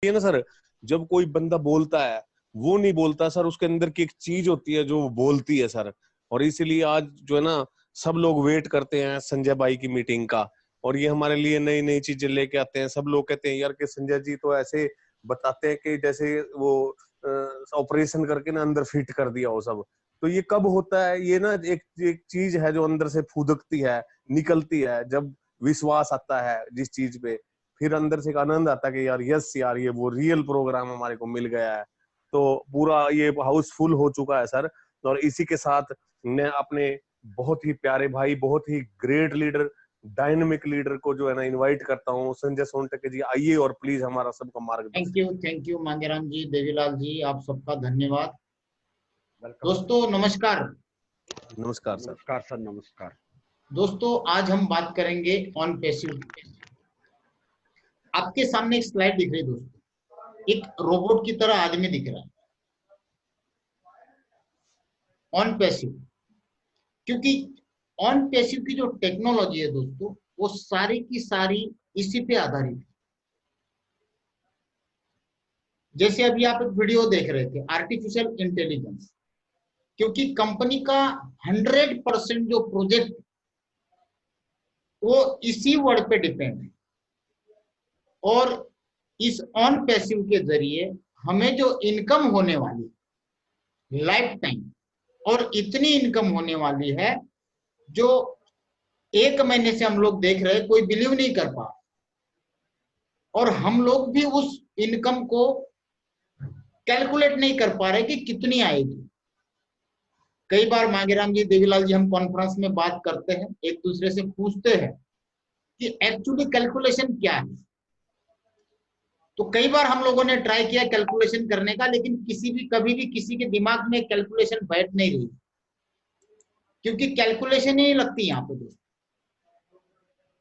ये ना सर, जब कोई बंदा बोलता है वो नहीं बोलता सर, उसके अंदर की एक चीज होती है जो वो बोलती है सर। और इसीलिए आज जो है ना, सब लोग वेट करते हैं संजय भाई की मीटिंग का, और ये हमारे लिए नई नई चीजें लेके आते हैं। सब लोग कहते हैं यार कि संजय जी तो ऐसे बताते हैं कि जैसे वो ऑपरेशन करके ना अंदर फिट कर दिया हो सब। तो ये कब होता है? ये ना एक चीज है जो अंदर से फुदकती है, निकलती है, जब विश्वास आता है जिस चीज पे, फिर अंदर से एक आनंद आता है कि यार यस यार, ये वो रियल प्रोग्राम हमारे को मिल गया है। तो पूरा ये हाउसफुल हो चुका है सर। और इसी के साथ मैं अपने बहुत ही प्यारे भाई, बहुत ही ग्रेट लीडर, डायनेमिक लीडर को जो है ना इनवाइट करता हूँ। संजय सोनटके जी आइए और प्लीज हमारा सबका मार्गदर्शन। थैंक यू मांगेराम जी, देवीलाल जी, आप सबका धन्यवाद। दोस्तों नमस्कार। नमस्कार सर। नमस्कार सर, नमस्कार। दोस्तों आज हम बात करेंगे ऑन पैसिव। आपके सामने एक स्लाइड दिख रही है दोस्तों, एक रोबोट की तरह आदमी दिख रहा है, ऑन पैसिव। क्योंकि ऑन पैसिव की जो टेक्नोलॉजी है दोस्तों, वो सारी की सारी इसी पे आधारित है। जैसे अभी आप एक वीडियो देख रहे थे, आर्टिफिशियल इंटेलिजेंस, क्योंकि कंपनी का 100% जो प्रोजेक्ट वो इसी वर्ड पे डिपेंड है। और इस ऑन पैसिव के जरिए हमें जो इनकम होने वाली लाइफ टाइम, और इतनी इनकम होने वाली है जो 1 महीने से हम लोग देख रहे हैं, कोई बिलीव नहीं कर पा। और हम लोग भी उस इनकम को कैलकुलेट नहीं कर पा रहे कि कितनी आएगी। कई बार मांगेराम जी, देवीलाल जी, हम कॉन्फ्रेंस में बात करते हैं, एक दूसरे से पूछते हैं कि एक्चुअली कैलकुलेशन क्या है। तो कई बार हम लोगों ने ट्राई किया कैलकुलेशन करने का, लेकिन कभी भी किसी के दिमाग में कैलकुलेशन बैठ नहीं रही, क्योंकि कैलकुलेशन ही नहीं लगती यहाँ पे दोस्तों।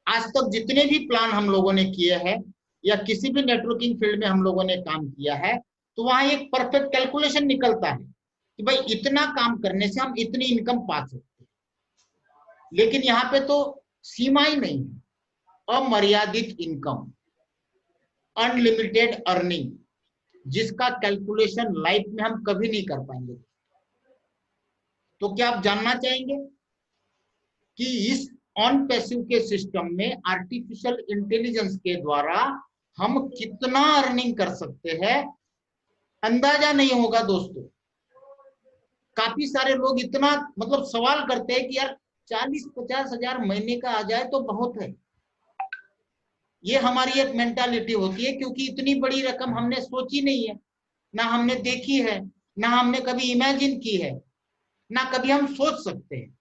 आज तक जितने भी प्लान हम लोगों ने किए हैं, या किसी भी नेटवर्किंग फील्ड में हम लोगों ने काम किया है, तो वहां एक परफेक्ट कैलकुलेशन निकलता है कि भाई इतना काम करने से हम इतनी इनकम पा सकते हैं। लेकिन यहाँ पे तो सीमा ही नहीं है, अमर्यादित इनकम, अनलिमिटेड अर्निंग, जिसका कैलकुलेशन लाइफ में हम कभी नहीं कर पाएंगे। तो क्या आप जानना चाहेंगे कि इस ऑन पैसिव के सिस्टम में आर्टिफिशियल इंटेलिजेंस के द्वारा हम कितना अर्निंग कर सकते हैं? अंदाजा नहीं होगा दोस्तों। काफी सारे लोग इतना मतलब सवाल करते हैं कि यार 40-50 हजार महीने का आ जाए तो बहुत है। ये हमारी एक मेंटालिटी होती है, क्योंकि इतनी बड़ी रकम हमने सोची नहीं है, ना हमने देखी है, ना हमने कभी इमेजिन की है, ना कभी हम सोच सकते हैं।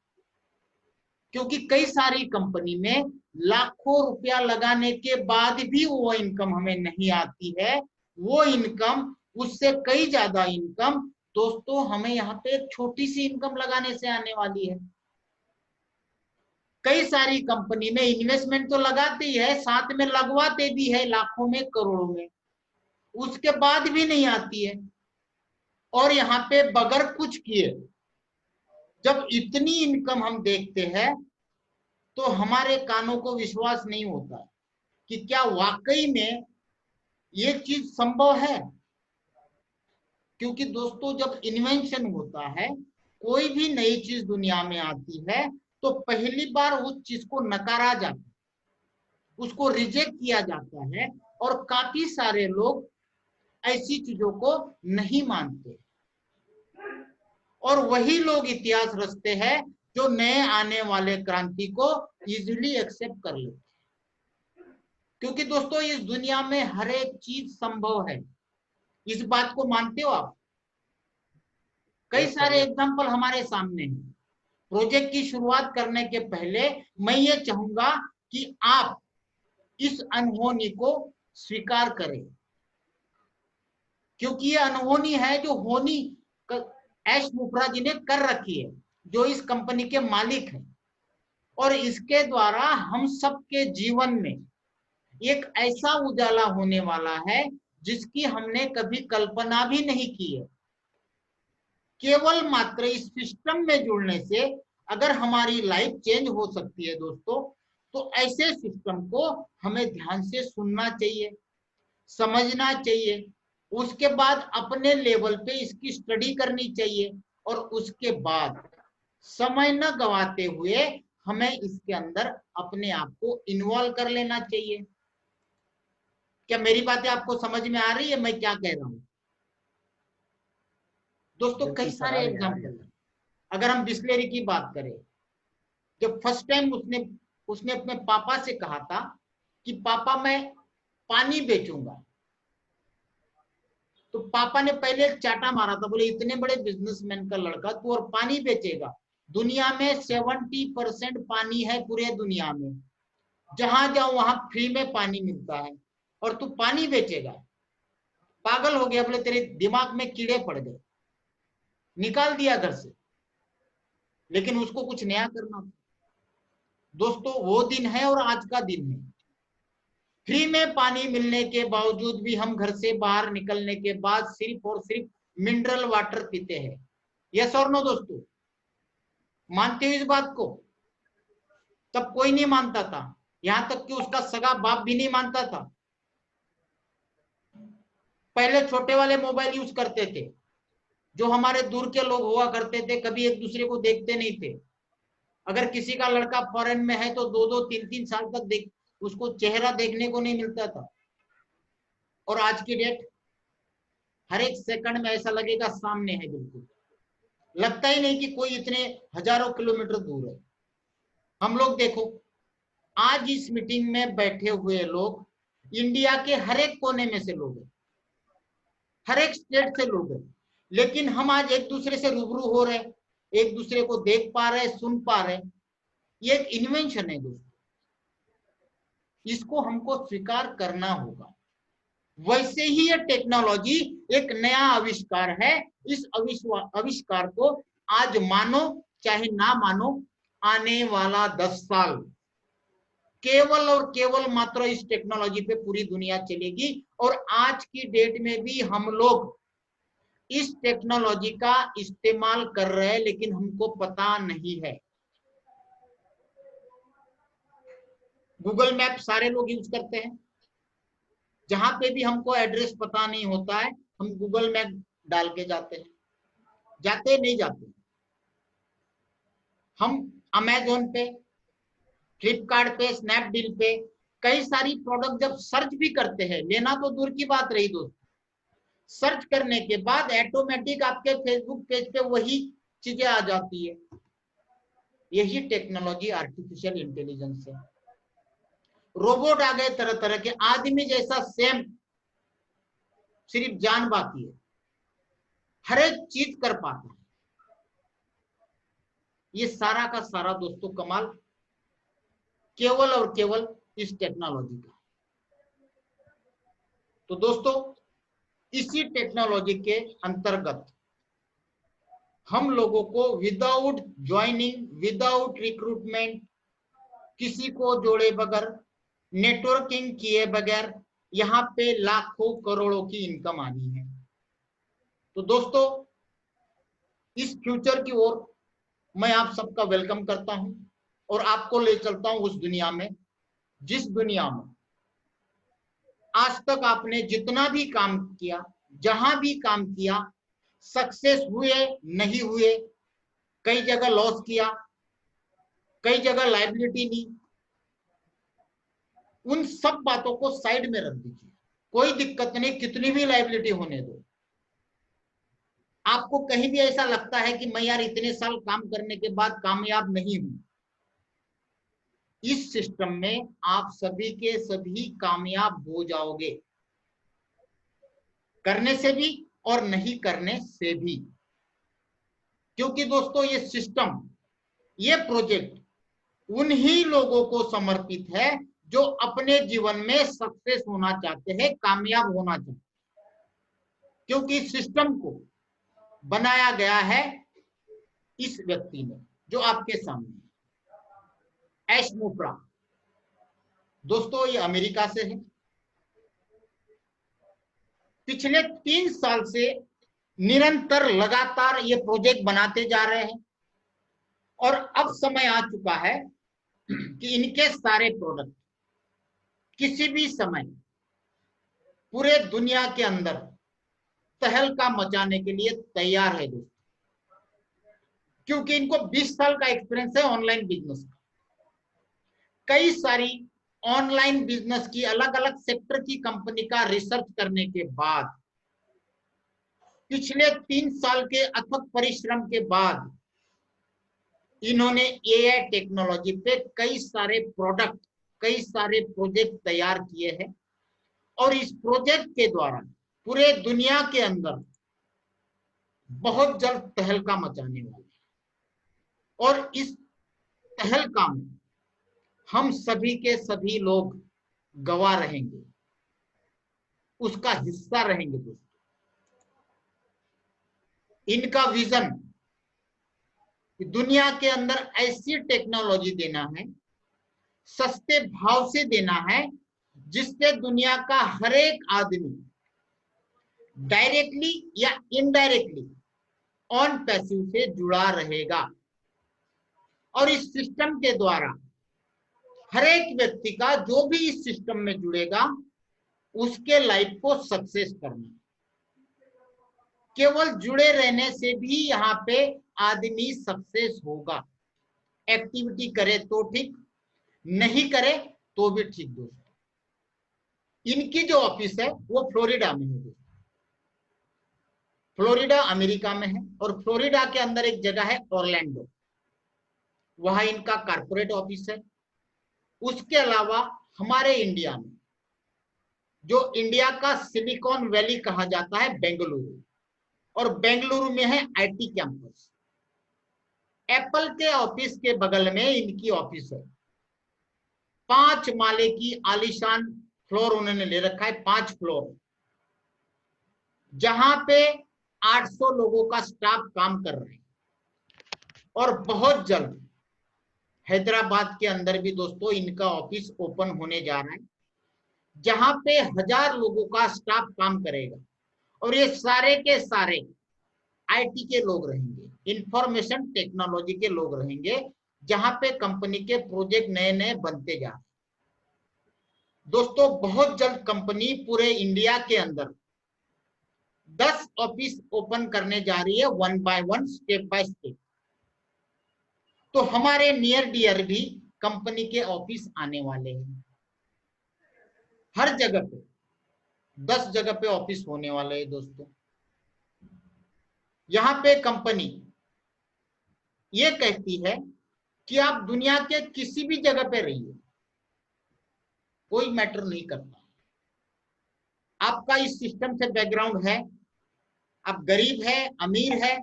क्योंकि कई सारी कंपनी में लाखों रुपया लगाने के बाद भी वो इनकम हमें नहीं आती है। वो इनकम, उससे कई ज्यादा इनकम दोस्तों हमें यहाँ पे एक छोटी सी इनकम लगाने से आने वाली है। कई सारी कंपनी में इन्वेस्टमेंट तो लगाती है, साथ में लगवाते भी है लाखों में, करोड़ों में, उसके बाद भी नहीं आती है। और यहाँ पे बगैर कुछ किए जब इतनी इनकम हम देखते हैं, तो हमारे कानों को विश्वास नहीं होता है कि क्या वाकई में ये चीज संभव है। क्योंकि दोस्तों जब इन्वेंशन होता है, कोई भी नई चीज दुनिया में आती है, तो पहली बार उस चीज को नकारा जाता है, उसको रिजेक्ट किया जाता है, और काफी सारे लोग ऐसी चीजों को नहीं मानते, और वही लोग इतिहास रचते हैं जो नए आने वाले क्रांति को इजीली एक्सेप्ट कर लेते हैं। क्योंकि दोस्तों इस दुनिया में हर एक चीज संभव है, इस बात को मानते हो आप? कई सारे एग्जांपल हमारे सामने हैं। प्रोजेक्ट की शुरुआत करने के पहले मैं ये चाहूंगा कि आप इस अनहोनी को स्वीकार करें, क्योंकि ये अनहोनी है जो होनी ऐश मुफ्रा जी ने कर रखी है, जो इस कंपनी के मालिक हैं। और इसके द्वारा हम सबके जीवन में एक ऐसा उजाला होने वाला है जिसकी हमने कभी कल्पना भी नहीं की है। केवल मात्र इस सिस्टम में जुड़ने से अगर हमारी लाइफ चेंज हो सकती है दोस्तों, तो ऐसे सिस्टम को हमें ध्यान से सुनना चाहिए, समझना चाहिए, उसके बाद अपने लेवल पे इसकी स्टडी करनी चाहिए, और उसके बाद समय न गवाते हुए हमें इसके अंदर अपने आप को इन्वॉल्व कर लेना चाहिए। क्या मेरी बातें आपको समझ में आ रही है मैं क्या कह रहा हूं? दोस्तों कई सारे एग्जाम्पल, अगर हम बिस्लेरी की बात करें, जब फर्स्ट टाइम उसने अपने पापा से कहा था कि पापा मैं पानी बेचूंगा, तो पापा ने पहले एक चाटा मारा था, बोले इतने बड़े बिजनेसमैन का लड़का तू और पानी बेचेगा? दुनिया में 70% पानी है पूरे दुनिया में, जहां जाओ वहां फ्री में पानी मिलता है, और तू पानी बेचेगा? पागल हो गया। बोले तेरे दिमाग में कीड़े पड़ गए, निकाल दिया घर से। लेकिन उसको कुछ नया करना था। दोस्तों वो दिन है और आज का दिन है। फ्री में पानी मिलने के बावजूद भी हम घर से बाहर निकलने के बाद सिर्फ और सिर्फ मिनरल वाटर पीते हैं। यस और नो दोस्तों? मानते हो इस बात को? तब कोई नहीं मानता था, यहां तक कि उसका सगा बाप भी नहीं मानता था। पहले छोटे वाले मोबाइल यूज करते थे, जो हमारे दूर के लोग हुआ करते थे, कभी एक दूसरे को देखते नहीं थे। अगर किसी का लड़का फॉरेन में है तो 2-2 3-3 साल तक उसको चेहरा देखने को नहीं मिलता था। और आज की डेट हर एक सेकंड में ऐसा लगेगा सामने है, बिल्कुल लगता ही नहीं कि कोई इतने हजारों किलोमीटर दूर है। हम लोग देखो, आज इस मीटिंग में बैठे हुए लोग इंडिया के हर एक कोने में से लोग हैं, हर एक स्टेट से लोग हैं, लेकिन हम आज एक दूसरे से रूबरू हो रहे, एक दूसरे को देख पा रहे, सुन पा रहे। ये एक इन्वेंशन है दोस्तों, इसको हमको स्वीकार करना होगा। वैसे ही ये टेक्नोलॉजी एक नया आविष्कार है। इस आविष्कार को आज मानो चाहे ना मानो, आने वाला 10 साल केवल और केवल मात्र इस टेक्नोलॉजी पे पूरी दुनिया चलेगी। और आज की डेट में भी हम लोग इस टेक्नोलॉजी का इस्तेमाल कर रहे हैं, लेकिन हमको पता नहीं है। गूगल मैप सारे लोग यूज करते हैं, जहां पे भी हमको एड्रेस पता नहीं होता है हम गूगल मैप डाल के जाते हैं, जाते नहीं जाते। हम अमेज़न पे, फ्लिपकार्ट पे, स्नैपडील पे कई सारी प्रोडक्ट जब सर्च भी करते हैं, लेना तो दूर की बात रही दोस्तों, सर्च करने के बाद ऑटोमेटिक आपके फेसबुक पेज पे वही चीजें आ जाती है। यही टेक्नोलॉजी आर्टिफिशियल इंटेलिजेंस है। रोबोट आ गए तरह तरह के, आदमी जैसा सेम, सिर्फ जान बाकी है, हर एक चीज कर पाता है। ये सारा का सारा दोस्तों कमाल केवल और केवल इस टेक्नोलॉजी का। तो दोस्तों इसी टेक्नोलॉजी के अंतर्गत हम लोगों को विदाउट ज्वाइनिंग, विदाउट रिक्रूटमेंट, किसी को जोड़े बगैर, नेटवर्किंग किए बगैर यहाँ पे लाखों करोड़ों की इनकम आनी है। तो दोस्तों इस फ्यूचर की ओर मैं आप सबका वेलकम करता हूं और आपको ले चलता हूं उस दुनिया में, जिस दुनिया में आज तक आपने जितना भी काम किया, जहां भी काम किया, सक्सेस हुए नहीं हुए, कई जगह लॉस किया, कई जगह लायबिलिटी ली, उन सब बातों को साइड में रख दीजिए। कोई दिक्कत नहीं, कितनी भी लायबिलिटी होने दो। आपको कहीं भी ऐसा लगता है कि मैं यार इतने साल काम करने के बाद कामयाब नहीं हूं, इस सिस्टम में आप सभी के सभी कामयाब हो जाओगे, करने से भी और नहीं करने से भी। क्योंकि दोस्तों ये सिस्टम, ये प्रोजेक्ट उन्हीं लोगों को समर्पित है जो अपने जीवन में सक्सेस होना चाहते हैं, कामयाब होना चाहते हैं। क्योंकि इस सिस्टम को बनाया गया है इस व्यक्ति ने जो आपके सामने, ऐश मोपरा। दोस्तों ये अमेरिका से है, पिछले 3 साल से निरंतर लगातार ये प्रोजेक्ट बनाते जा रहे हैं, और अब समय आ चुका है कि इनके सारे प्रोडक्ट किसी भी समय पूरे दुनिया के अंदर तहलका मचाने के लिए तैयार है दोस्तों, क्योंकि इनको 20 साल का एक्सपीरियंस है ऑनलाइन बिजनेस का। कई सारी ऑनलाइन बिजनेस की अलग अलग सेक्टर की कंपनी का रिसर्च करने के बाद, पिछले 3 साल के अथक परिश्रम के बाद इन्होंने एआई टेक्नोलॉजी पे कई सारे प्रोडक्ट, कई सारे प्रोजेक्ट तैयार किए हैं और इस प्रोजेक्ट के द्वारा पूरे दुनिया के अंदर बहुत जल्द तहलका मचाने वाले हैं। और इस तहलका में हम सभी के सभी लोग गवाह रहेंगे, उसका हिस्सा रहेंगे दोस्तों। इनका विजन दुनिया के अंदर ऐसी टेक्नोलॉजी देना है, सस्ते भाव से देना है, जिससे दुनिया का हर एक आदमी डायरेक्टली या इनडायरेक्टली ऑन पैसिव से जुड़ा रहेगा। और इस सिस्टम के द्वारा हर एक व्यक्ति का, जो भी इस सिस्टम में जुड़ेगा, उसके लाइफ को सक्सेस करना। केवल जुड़े रहने से भी यहाँ पे आदमी सक्सेस होगा। एक्टिविटी करे तो ठीक, नहीं करे तो भी ठीक दोस्तों। इनकी जो ऑफिस है वो फ्लोरिडा में है दोस्तों। फ्लोरिडा अमेरिका में है और फ्लोरिडा के अंदर एक जगह है ऑरलैंडो, वहां इनका कारपोरेट ऑफिस है। उसके अलावा हमारे इंडिया में, जो इंडिया का सिलिकॉन वैली कहा जाता है, बेंगलुरु, और बेंगलुरु में है आईटी कैंपस। एप्पल के ऑफिस के बगल में इनकी ऑफिस है। 5 माले की आलीशान फ्लोर उन्होंने ले रखा है, 5 फ्लोर, जहां पे 800 लोगों का स्टाफ काम कर रहे हैं। और बहुत जल्द हैदराबाद के अंदर भी दोस्तों इनका ऑफिस ओपन होने जा रहा है, जहां पे 1000 लोगों का स्टाफ काम करेगा। और ये सारे के सारे आईटी के लोग रहेंगे, इंफॉर्मेशन टेक्नोलॉजी के लोग रहेंगे, जहां पे कंपनी के प्रोजेक्ट नए नए बनते जा रहे हैं। दोस्तों बहुत जल्द कंपनी पूरे इंडिया के अंदर 10 ऑफिस ओपन करने जा रही है, 1 बाय 1, स्टेप बाय स्टेप। तो हमारे नियर डियर भी कंपनी के ऑफिस आने वाले हैं। हर जगह पे 10 जगह पे ऑफिस होने वाले हैं दोस्तों। यहाँ पे कंपनी ये कहती है कि आप दुनिया के किसी भी जगह पे रहिए, कोई मैटर नहीं करता। आपका इस सिस्टम से बैकग्राउंड है, आप गरीब है, अमीर है,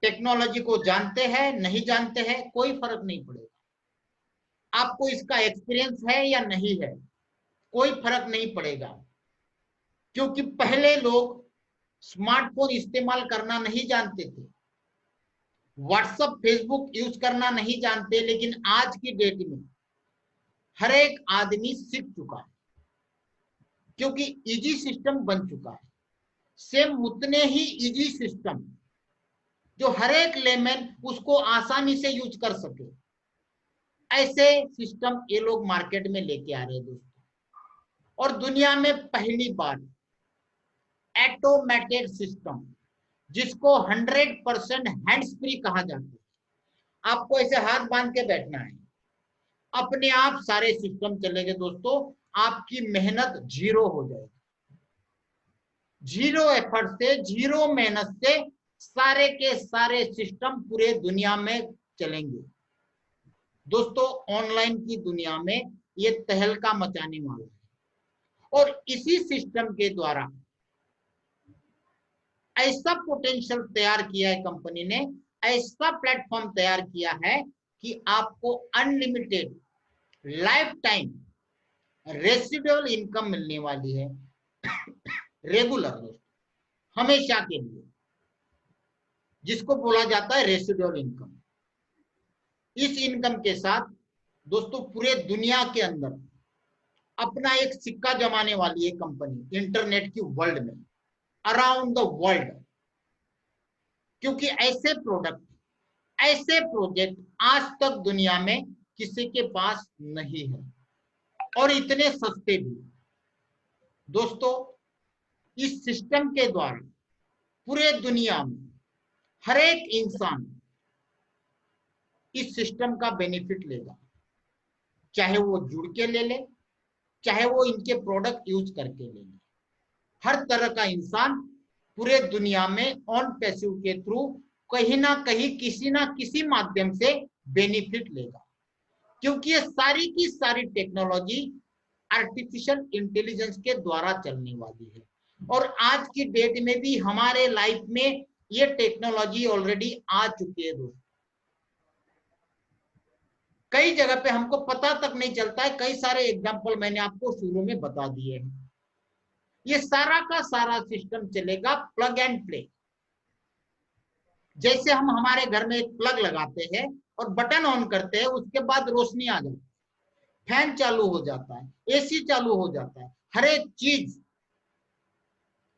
टेक्नोलॉजी को जानते हैं, नहीं जानते हैं, कोई फर्क नहीं पड़ेगा। आपको इसका एक्सपीरियंस है या नहीं है, कोई फर्क नहीं पड़ेगा। क्योंकि पहले लोग स्मार्टफोन इस्तेमाल करना नहीं जानते थे, व्हाट्सएप फेसबुक यूज करना नहीं जानते, लेकिन आज की डेट में हर एक आदमी सीख चुका है, क्योंकि इजी सिस्टम बन चुका है। सेम उतने ही इजी सिस्टम जो हर एक लेमैन उसको आसानी से यूज कर सके, ऐसे सिस्टम ये लोग मार्केट में लेके आ रहे हैं दोस्तों। और दुनिया में पहली बार ऑटोमेटेड सिस्टम, जिसको 100% हैंड्स फ्री कहा जाता है, आपको ऐसे हाथ बांध के बैठना है, अपने आप सारे सिस्टम चलेंगे दोस्तों। आपकी मेहनत जीरो हो जाएगी। जीरो एफर्ट से, जीरो मेहनत से सारे के सारे सिस्टम पूरे दुनिया में चलेंगे दोस्तों। ऑनलाइन की दुनिया में ये तहलका मचाने वाला है। और इसी सिस्टम के द्वारा ऐसा पोटेंशियल तैयार किया है कंपनी ने, ऐसा प्लेटफॉर्म तैयार किया है कि आपको unlimited life time residual income मिलने वाली है। रेगुलर दोस्तों, हमेशा के लिए, जिसको बोला जाता है रेसिडुअल इनकम। इस इनकम के साथ दोस्तों पूरे दुनिया के अंदर अपना एक सिक्का जमाने वाली है कंपनी इंटरनेट की वर्ल्ड में, अराउंड द वर्ल्ड। क्योंकि ऐसे प्रोडक्ट, ऐसे प्रोजेक्ट आज तक दुनिया में किसी के पास नहीं है, और इतने सस्ते भी। दोस्तों इस सिस्टम के द्वारा पूरे दुनिया में हर एक इंसान इस सिस्टम का बेनिफिट लेगा, चाहे वो जुड़ के ले ले, चाहे वो इनके प्रोडक्ट यूज करके ले ले। हर तरह का इंसान पूरे दुनिया में ऑन पैसिव के थ्रू कहीं ना कहीं किसी ना किसी माध्यम से बेनिफिट लेगा, क्योंकि ये सारी की सारी टेक्नोलॉजी आर्टिफिशियल इंटेलिजेंस के द्वारा चलने वाली है। और आज की डेट में भी हमारे लाइफ में ये टेक्नोलॉजी ऑलरेडी आ चुकी है दोस्तों। कई जगह पे हमको पता तक नहीं चलता है, कई सारे एग्जांपल मैंने आपको शुरू में बता दिए हैं। ये सारा का सारा सिस्टम चलेगा प्लग एंड प्ले। जैसे हम हमारे घर में एक प्लग लगाते हैं और बटन ऑन करते हैं, उसके बाद रोशनी आ जाती है, फैन चालू हो जाता है, एसी चालू हो जाता है, हर एक चीज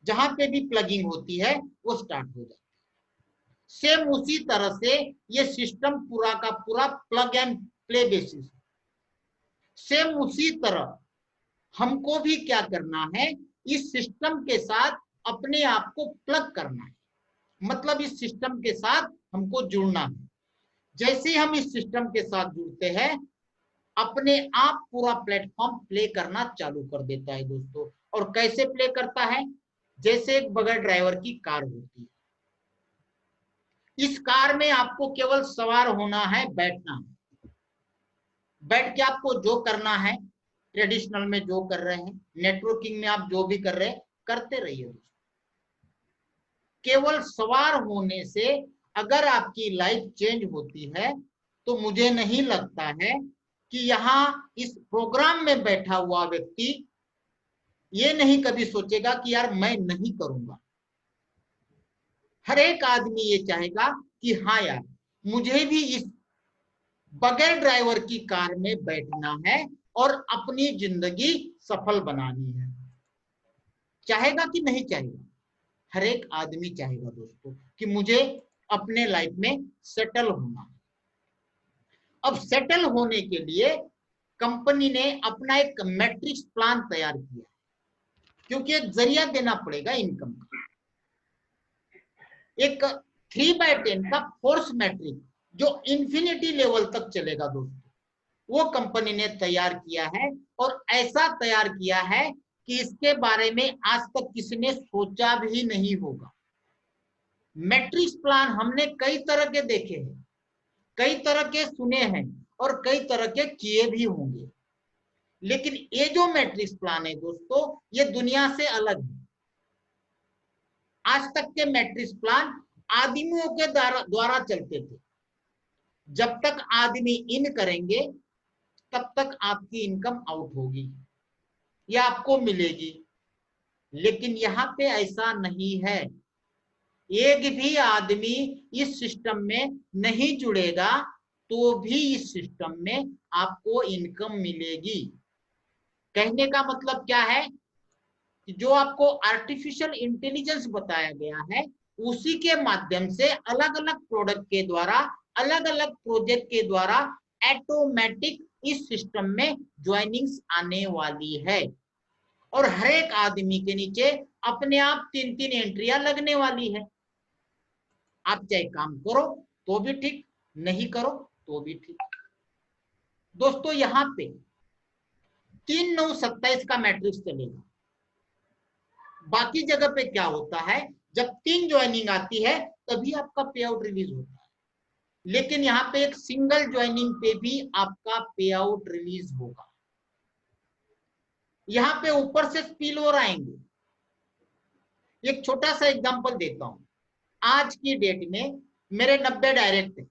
जहां पे भी प्लगिंग होती है वो स्टार्ट हो जाता है। सेम उसी तरह से ये सिस्टम पूरा का पूरा plug and play basis. Same उसी तरह हमको भी क्या करना है, इस सिस्टम के साथ अपने आप को प्लग करना है, मतलब इस सिस्टम के साथ हमको जुड़ना है। जैसे हम इस सिस्टम के साथ जुड़ते हैं, अपने आप पूरा प्लेटफॉर्म प्ले करना चालू कर देता है दोस्तों। और कैसे प्ले करता है, जैसे एक बगैर ड्राइवर की कार होती है, इस कार में आपको केवल सवार होना है, बैठना है। बैठ के आपको जो करना है, ट्रेडिशनल में जो कर रहे हैं, नेटवर्किंग में आप जो भी कर रहे हैं करते रहिए दोस्तों। केवल सवार होने से अगर आपकी लाइफ चेंज होती है तो मुझे नहीं लगता है कि यहाँ इस प्रोग्राम में बैठा हुआ व्यक्ति ये नहीं कभी सोचेगा कि यार मैं नहीं करूंगा। हर एक आदमी ये चाहेगा कि हाँ यार मुझे भी इस बगैर ड्राइवर की कार में बैठना है और अपनी जिंदगी सफल बनानी है। चाहेगा कि नहीं चाहेगा? हर एक आदमी चाहेगा दोस्तों कि मुझे अपने लाइफ में सेटल होना है। अब सेटल होने के लिए कंपनी ने अपना एक मैट्रिक्स प्लान तैयार किया, क्योंकि एक जरिया देना पड़ेगा इनकम का। एक 3/10 का फोर्स मैट्रिक जो इंफिनिटी लेवल तक चलेगा दोस्तों, वो कंपनी ने तैयार किया है। और ऐसा तैयार किया है कि इसके बारे में आज तक किसी ने सोचा भी नहीं होगा। मैट्रिक्स प्लान हमने कई तरह के देखे हैं, कई तरह के सुने हैं और कई तरह के किए भी होंगे, लेकिन ये जो मैट्रिक्स प्लान है दोस्तों, ये दुनिया से अलग है। आज तक के मैट्रिक्स प्लान आदमियों के द्वारा चलते थे। जब तक आदमी इन करेंगे तब तक आपकी इनकम आउट होगी या आपको मिलेगी, लेकिन यहाँ पे ऐसा नहीं है। एक भी आदमी इस सिस्टम में नहीं जुड़ेगा तो भी इस सिस्टम में आपको इनकम मिलेगी। कहने का मतलब क्या है कि जो आपको आर्टिफिशियल इंटेलिजेंस बताया गया है, उसी के माध्यम से अलग अलग प्रोडक्ट के द्वारा, अलग अलग प्रोजेक्ट के द्वारा ऑटोमेटिक इस सिस्टम में ज्वाइनिंग्स आने वाली है। और हर एक आदमी के नीचे अपने आप 3-3 एंट्रियां लगने वाली है। आप चाहे काम करो तो भी ठीक, नहीं करो तो भी ठीक। दोस्तों यहाँ पे 3-9-27 का मैट्रिक्स चलेगा। बाकी जगह पे क्या होता है, जब 3 ज्वाइनिंग आती है तभी आपका पे आउट रिलीज होता है, लेकिन यहाँ पे एक सिंगल ज्वाइनिंग पे भी आपका पे आउट रिलीज होगा। यहाँ पे ऊपर से स्पिल ओवर आएंगे। एक छोटा सा एग्जांपल देता हूं। आज की डेट में मेरे 90 डायरेक्ट है।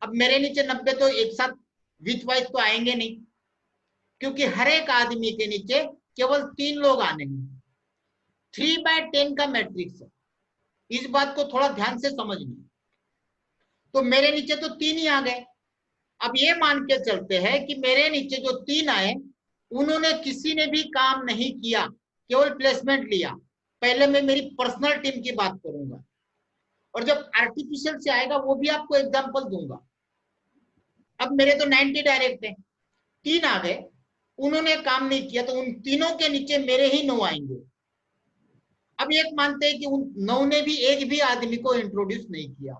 अब मेरे नीचे 90 तो एक साथ विच वाइज तो आएंगे नहीं, क्योंकि हर एक आदमी के नीचे केवल 3 लोग आने हैं। 3/10 का मैट्रिक्स है, इस बात को थोड़ा ध्यान से समझना। तो मेरे नीचे तो 3 ही आ गए। अब ये मान के चलते हैं कि मेरे नीचे जो 3 आए, उन्होंने किसी ने भी काम नहीं किया, केवल प्लेसमेंट लिया। पहले मैं मेरी पर्सनल टीम की बात करूंगा, और जब आर्टिफिशियल से आएगा वो भी आपको एग्जांपल दूंगा। अब मेरे तो 90 डायरेक्ट है, 3 आ गए, उन्होंने काम नहीं किया, तो उन तीनों के नीचे मेरे ही 9 आएंगे। अब एक मानते हैं कि उन 9 ने भी एक भी आदमी को इंट्रोड्यूस नहीं किया,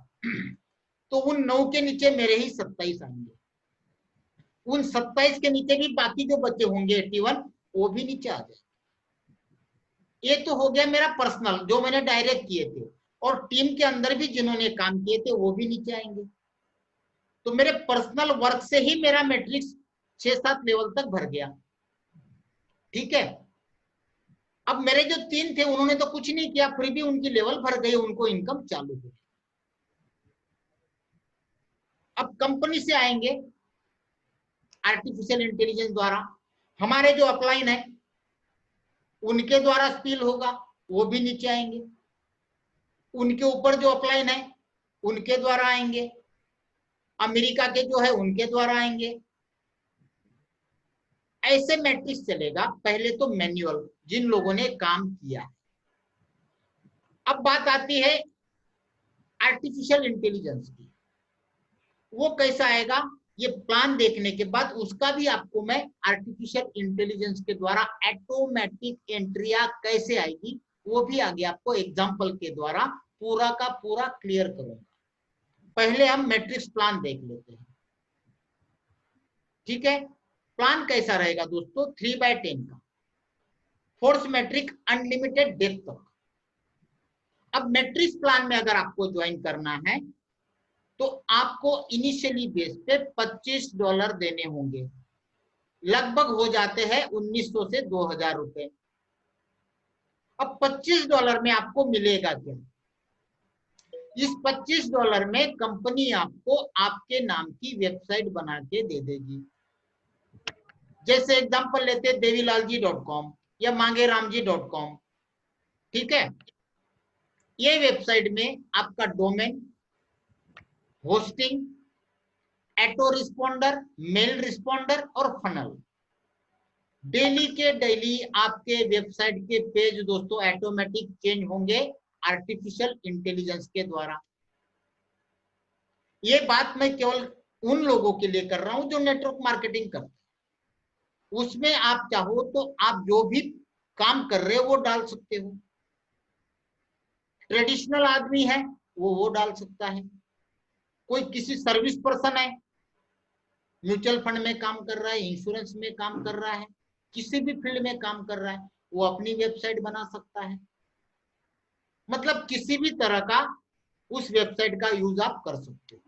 तो उन 9 के नीचे मेरे ही 27 आएंगे, उन 27 के नीचे भी बाकी जो बच्चे होंगे 81 वो भी नीचे आ जाए। ये तो हो गया मेरा पर्सनल जो मैंने डायरेक्ट किए थे, और टीम के अंदर भी जिन्होंने काम किए थे वो भी नीचे आएंगे। तो मेरे पर्सनल वर्क से ही मेरा मैट्रिक्स 6-7 लेवल तक भर गया। ठीक है, अब मेरे जो 3 थे उन्होंने तो कुछ नहीं किया, फिर भी उनकी लेवल भर गई, उनको इनकम चालू हो गई। अब कंपनी से आएंगे आर्टिफिशियल इंटेलिजेंस द्वारा, हमारे जो अपलाइन है उनके द्वारा स्पील होगा, वो भी नीचे आएंगे। उनके ऊपर जो अपलाइन है उनके द्वारा आएंगे, अमेरिका के जो है उनके द्वारा आएंगे। ऐसे मैट्रिक्स चलेगा, पहले तो मैन्युअल जिन लोगों ने काम किया। अब बात आती है आर्टिफिशियल इंटेलिजेंस की, वो कैसा आएगा ये प्लान देखने के बाद उसका भी आपको मैं आर्टिफिशियल इंटेलिजेंस के द्वारा ऑटोमेटिक एंट्रिया कैसे आएगी वो भी आगे आपको एग्जांपल के द्वारा पूरा का पूरा क्लियर करूंगा। पहले हम मैट्रिक्स प्लान देख लेते हैं। ठीक है, प्लान कैसा रहेगा दोस्तों, 3/10 का फोर्स मैट्रिक अनलिमिटेड डेप्थ तक। अब मैट्रिक्स प्लान में अगर आपको ज्वाइन करना है तो आपको इनिशियली बेस पे $25 देने होंगे, लगभग हो जाते हैं 1900 से 2000 रुपए। अब $25 में आपको मिलेगा क्या, इस $25 में कंपनी आपको आपके नाम की वेबसाइट बना के दे देगी। जैसे एग्जांपल लेते devilalji.com या mangeramji.com। ठीक है, ये वेबसाइट में आपका domain, hosting, auto responder, mail responder और फनल, डेली के डेली आपके वेबसाइट के पेज दोस्तों ऑटोमेटिक चेंज होंगे आर्टिफिशियल इंटेलिजेंस के द्वारा। ये बात मैं केवल उन लोगों के लिए कर रहा हूं जो नेटवर्क मार्केटिंग करते हैं। उसमें आप चाहो तो आप जो भी काम कर रहे हो वो डाल सकते हो। ट्रेडिशनल आदमी है वो डाल सकता है, कोई किसी सर्विस पर्सन है, म्यूचुअल फंड में काम कर रहा है, इंश्योरेंस में काम कर रहा है, किसी भी फील्ड में काम कर रहा है, वो अपनी वेबसाइट बना सकता है। मतलब किसी भी तरह का उस वेबसाइट का यूज आप कर सकते हो।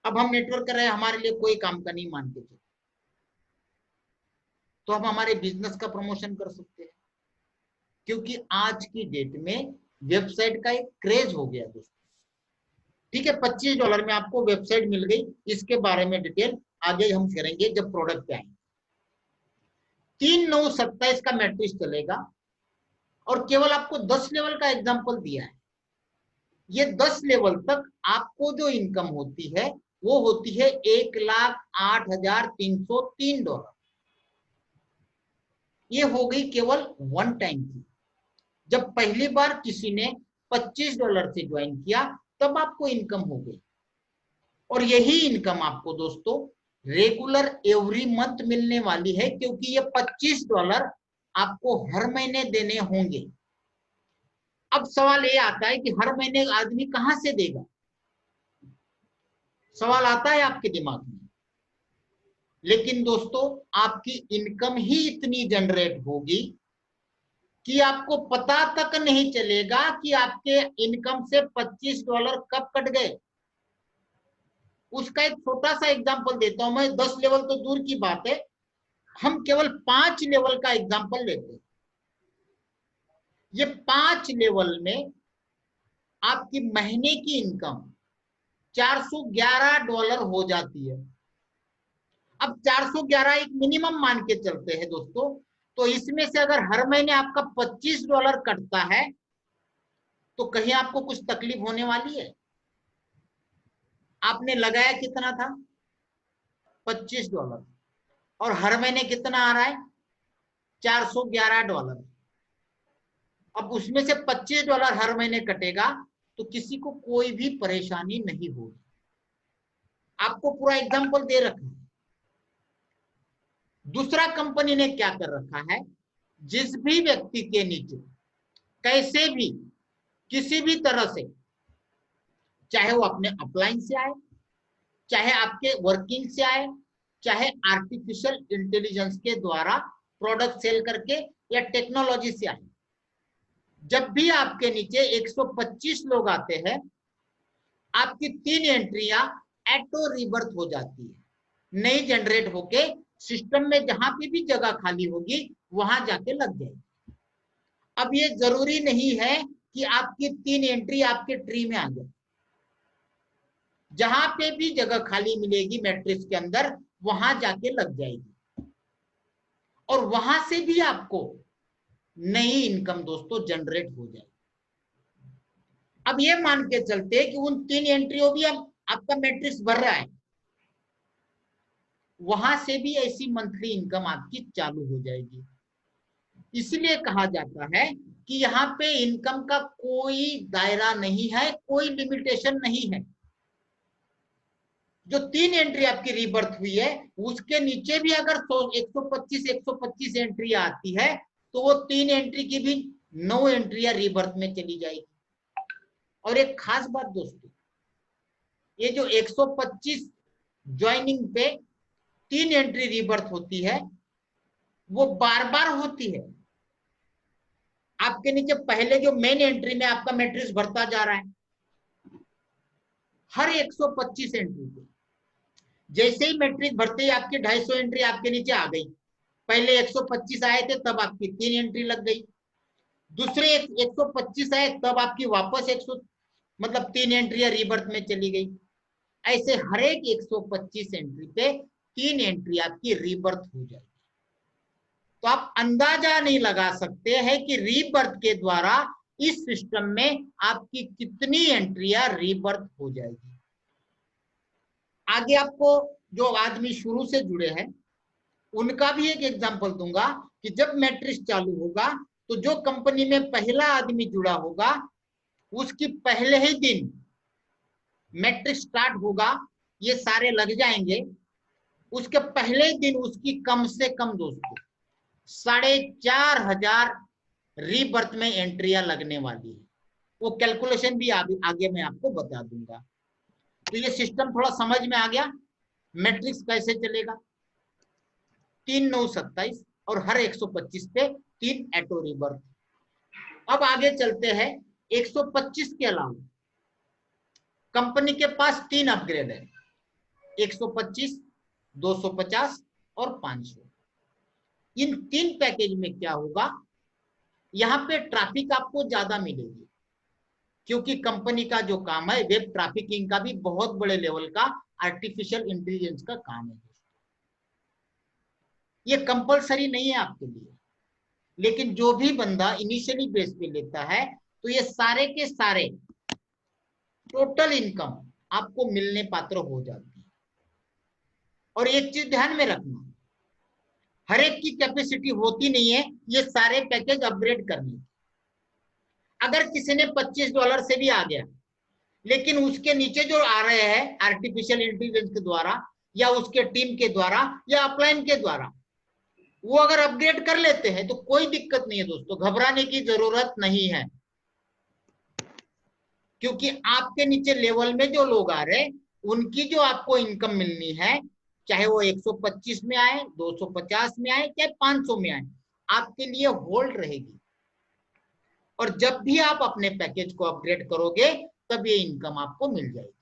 अब हम नेटवर्क कर रहे हैं, हमारे लिए कोई काम का नहीं मान के चलो, तो हम हमारे बिजनेस का प्रमोशन कर सकते हैं, क्योंकि आज की डेट में वेबसाइट का एक क्रेज हो गया दोस्तों। ठीक है, $25 में आपको वेबसाइट मिल गई, इसके बारे में डिटेल आगे हम करेंगे जब प्रोडक्ट पे आएंगे। 3-9-27 का मैट्रिक्स चलेगा, और केवल आपको 10 लेवल का एग्जांपल दिया है। ये 10 लेवल तक आपको जो इनकम होती है वो होती है $1,08,303। ये हो गई केवल वन टाइम की। जब पहली बार किसी ने $25 से ज्वाइन किया तब आपको इनकम हो गई, और यही इनकम आपको दोस्तों रेगुलर एवरी मंथ मिलने वाली है, क्योंकि ये $25 आपको हर महीने देने होंगे। अब सवाल ये आता है कि हर महीने आदमी कहां से देगा, सवाल आता है आपके दिमाग में। लेकिन दोस्तों आपकी इनकम ही इतनी जनरेट होगी कि आपको पता तक नहीं चलेगा कि आपके इनकम से $25 कब कट गए। उसका एक छोटा सा एग्जांपल देता हूं मैं, 10 लेवल तो दूर की बात है, हम केवल 5 लेवल का एग्जांपल लेते हैं। ये 5 लेवल में आपकी महीने की इनकम $411 हो जाती है। अब 411 एक मिनिमम मान के चलते हैं दोस्तों, तो इसमें से अगर हर महीने आपका $25 कटता है तो कहीं आपको कुछ तकलीफ होने वाली है। आपने लगाया कितना था, $25, और हर महीने कितना आ रहा है, $411। अब उसमें से $25 हर महीने कटेगा तो किसी को कोई भी परेशानी नहीं होगी। आपको पूरा एग्जांपल दे रखा है। दूसरा कंपनी ने क्या कर रखा है, जिस भी व्यक्ति के नीचे कैसे भी किसी भी तरह से, चाहे वो अपने अपलाइन से आए, चाहे आपके वर्किंग से आए, चाहे आर्टिफिशियल इंटेलिजेंस के द्वारा प्रोडक्ट सेल करके या टेक्नोलॉजी से आए, जब भी आपके नीचे 125 लोग आते हैं, आपकी 3 एंट्रियां ऑटो रिबर्थ हो जाती है, नई जनरेट होके सिस्टम में जहां पे भी जगह खाली होगी वहां जाके लग जाएगी। अब ये जरूरी नहीं है कि आपकी 3 एंट्री आपके ट्री में आ जाए, जहां पे भी जगह खाली मिलेगी मैट्रिक्स के अंदर वहां जाके लग जाएगी, और वहां से भी आपको नई इनकम दोस्तों जनरेट हो जाएगी। अब ये मान के चलते कि उन 3 एंट्रियों भी अब आपका मैट्रिक्स भर रहा है, वहां से भी ऐसी मंथली इनकम आपकी चालू हो जाएगी। इसलिए कहा जाता है कि यहाँ पे इनकम का कोई दायरा नहीं है, कोई लिमिटेशन नहीं है। जो 3 एंट्री आपकी रीबर्थ हुई है उसके नीचे भी अगर 125 एंट्री आती है तो वो 3 एंट्री की भी 9 एंट्रियां रीबर्थ में चली जाएगी। और एक खास बात दोस्तों, ये जो 125 ज्वाइनिंग पे 3 एंट्री रीबर्थ होती है वो बार बार होती है। आपके नीचे पहले जो मेन एंट्री में आपका मैट्रिक्स भरता जा रहा है, हर 125 एंट्री पे जैसे ही मैट्रिक्स भरते ही आपकी 250 एंट्री आपके नीचे आ गई। पहले 125 आए थे तब आपकी 3 एंट्री लग गई, दूसरे 125 आए तब आपकी वापस 3 एंट्रियां रीबर्थ में चली गई। ऐसे हर एक 125 एंट्री पे 3 एंट्री आपकी रीबर्थ हो जाएगी। तो आप अंदाजा नहीं लगा सकते हैं कि रीबर्थ के द्वारा इस सिस्टम में आपकी कितनी एंट्रियां रीबर्थ हो जाएगी। आगे आपको जो आदमी शुरू से जुड़े हैं उनका भी एक एग्जांपल दूंगा कि जब मैट्रिक्स चालू होगा तो जो कंपनी में पहला आदमी जुड़ा होगा उसकी पहले ही दिन मैट्रिक्स स्टार्ट होगा, ये सारे लग जाएंगे, उसके पहले दिन उसकी कम से कम दोस्तों 4,500 रीबर्थ में एंट्रियां लगने वाली है। वो कैलकुलेशन भी आगे मैं आपको बता दूंगा। तो ये सिस्टम थोड़ा समझ में आ गया, मैट्रिक्स कैसे चलेगा। 3 9 27 और हर 125 पे 3 ऑटो रीबर्थ। अब आगे चलते हैं, 125 के अलावा कंपनी के पास 3 अपग्रेड है, 125, 250 और 500। इन 3 पैकेज में क्या होगा, यहाँ पे ट्रैफिक आपको ज्यादा मिलेगी क्योंकि कंपनी का जो काम है वेब ट्रैफिकिंग का भी बहुत बड़े लेवल का आर्टिफिशियल इंटेलिजेंस का काम है। ये कंपलसरी नहीं है आपके लिए, लेकिन जो भी बंदा इनिशियली बेस पे लेता है तो ये सारे के सारे टोटल इनकम आपको मिलने पात्र हो जाती है। और एक चीज ध्यान में रखना, हर एक की कैपेसिटी होती नहीं है ये सारे पैकेज अपग्रेड करने की। अगर किसी ने $25 से भी आ गया लेकिन उसके नीचे जो आ रहे हैं आर्टिफिशियल इंटेलिजेंस के द्वारा या उसके टीम के द्वारा या अपलाइन के द्वारा, वो अगर अपग्रेड कर लेते हैं तो कोई दिक्कत नहीं है दोस्तों, घबराने की जरूरत नहीं है। क्योंकि आपके नीचे लेवल में जो लोग आ रहे हैं उनकी जो आपको इनकम मिलनी है, चाहे वो 125 में आए, 250 में आए, चाहे 500 में आए, आपके लिए होल्ड रहेगी। और जब भी आप अपने पैकेज को अपग्रेड करोगे तब ये इनकम आपको मिल जाएगी।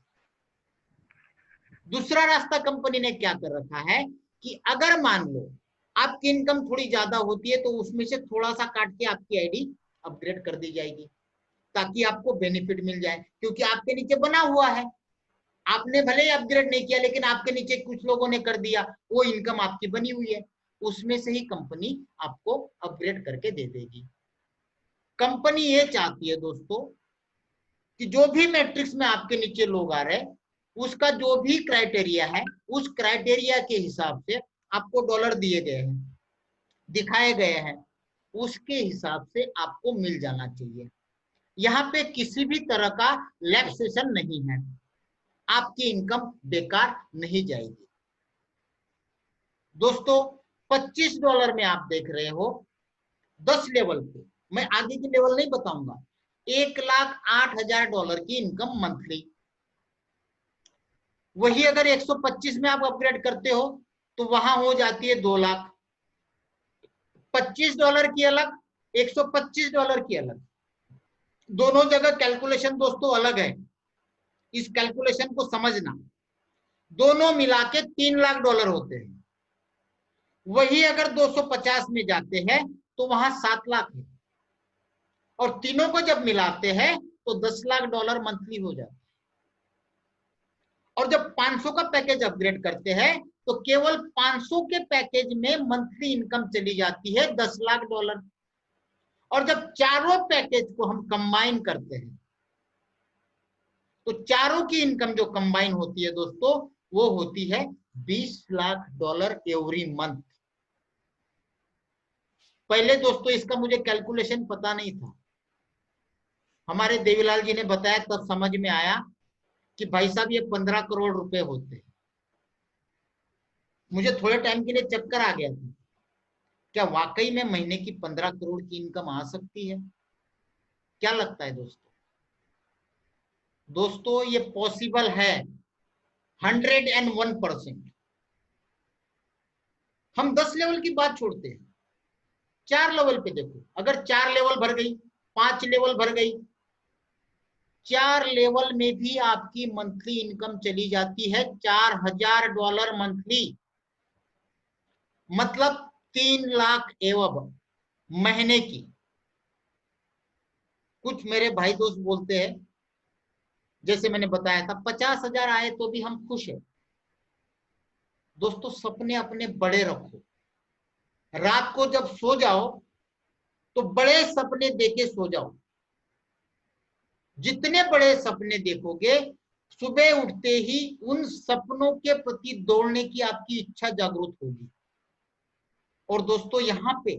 दूसरा रास्ता कंपनी ने क्या कर रखा है कि अगर मान लो आपकी इनकम थोड़ी ज्यादा होती है तो उसमें से थोड़ा सा काट के आपकी आईडी अपग्रेड कर दी जाएगी ताकि आपको बेनिफिट मिल जाए, क्योंकि आपके नीचे बना हुआ है। आपने भले ही अपग्रेड नहीं किया लेकिन आपके नीचे कुछ लोगों ने कर दिया, वो इनकम आपकी बनी हुई है, उसमें से ही कंपनी आपको अपग्रेड करके दे देगी। कंपनी ये चाहती है दोस्तों कि जो भी मैट्रिक्स में आपके नीचे लोग आ रहे हैं उसका जो भी क्राइटेरिया है उस क्राइटेरिया के हिसाब से आपको डॉलर दिए गए हैं, दिखाए गए हैं, उसके हिसाब से आपको मिल जाना चाहिए। यहाँ पे किसी भी तरह का लैप्सेशन नहीं है, आपकी इनकम बेकार नहीं जाएगी। दोस्तों $25 में आप देख रहे हो 10 लेवल पे मैं आगे की लेवल नहीं बताऊंगा। $1,08,000 की इनकम मंथली। वही अगर 125 में आप अपग्रेड करते हो तो वहां हो जाती है 2 लाख। $25 की अलग, $125 की अलग, दोनों जगह कैलकुलेशन दोस्तों अलग है। इस कैलकुलेशन को समझना, दोनों मिला के $3 लाख होते हैं। वही अगर 250 में जाते हैं तो वहां 7 लाख है, और तीनों को जब मिलाते हैं तो $10 लाख मंथली हो जाता है। और जब 500 का पैकेज अपग्रेड करते हैं तो केवल 500 के पैकेज में मंथली इनकम चली जाती है $10 लाख। और जब चारों पैकेज को हम कंबाइन करते हैं तो चारों की इनकम जो कंबाइन होती है दोस्तों, वो होती है $20 लाख एवरी मंथ। पहले दोस्तों इसका मुझे कैलकुलेशन पता नहीं था, हमारे देवीलाल जी ने बताया तब समझ में आया कि भाई साहब ये 15 करोड़ रुपए होते हैं। मुझे थोड़े टाइम के लिए चक्कर आ गया था, क्या वाकई में महीने की 15 करोड़ की इनकम आ सकती है? क्या लगता है दोस्तों? दोस्तों ये पॉसिबल है 101%। हम 10 लेवल की बात छोड़ते हैं, 4 लेवल पे देखो, अगर 4 लेवल भर गई, 5 लेवल भर गई, 4 लेवल में भी आपकी मंथली इनकम चली जाती है $4,000 मंथली, मतलब 3 लाख एवं महीने की। कुछ मेरे भाई दोस्त बोलते हैं, जैसे मैंने बताया था 50,000 आए तो भी हम खुश हैं। दोस्तों सपने अपने बड़े रखो, रात को जब सो जाओ तो बड़े सपने देके सो जाओ। जितने बड़े सपने देखोगे, सुबह उठते ही उन सपनों के प्रति दौड़ने की आपकी इच्छा जागृत होगी। और दोस्तों यहाँ पे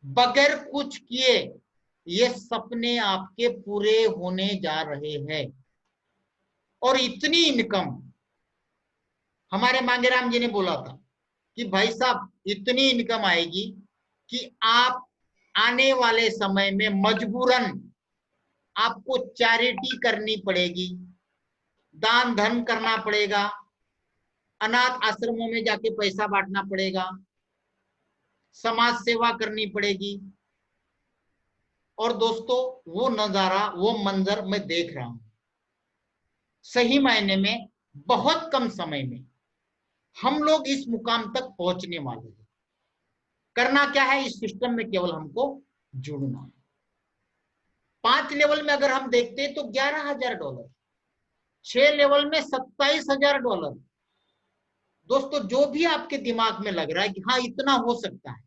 बगैर कुछ किए ये सपने आपके पूरे होने जा रहे हैं। और इतनी इनकम, हमारे मांगेराम जी ने बोला था कि भाई साहब इतनी इनकम आएगी कि आप आने वाले समय में मजबूरन आपको चैरिटी करनी पड़ेगी, दान धर्म करना पड़ेगा, अनाथ आश्रमों में जाके पैसा बांटना पड़ेगा, समाज सेवा करनी पड़ेगी। और दोस्तों वो नजारा, वो मंजर मैं देख रहा हूं। सही मायने में बहुत कम समय में हम लोग इस मुकाम तक पहुंचने वाले हैं। करना क्या है, इस सिस्टम में केवल हमको जुड़ना है। 5 लेवल में अगर हम देखते हैं तो $11,000, 6 लेवल में $27,000। दोस्तों जो भी आपके दिमाग में लग रहा है कि हाँ इतना हो सकता है,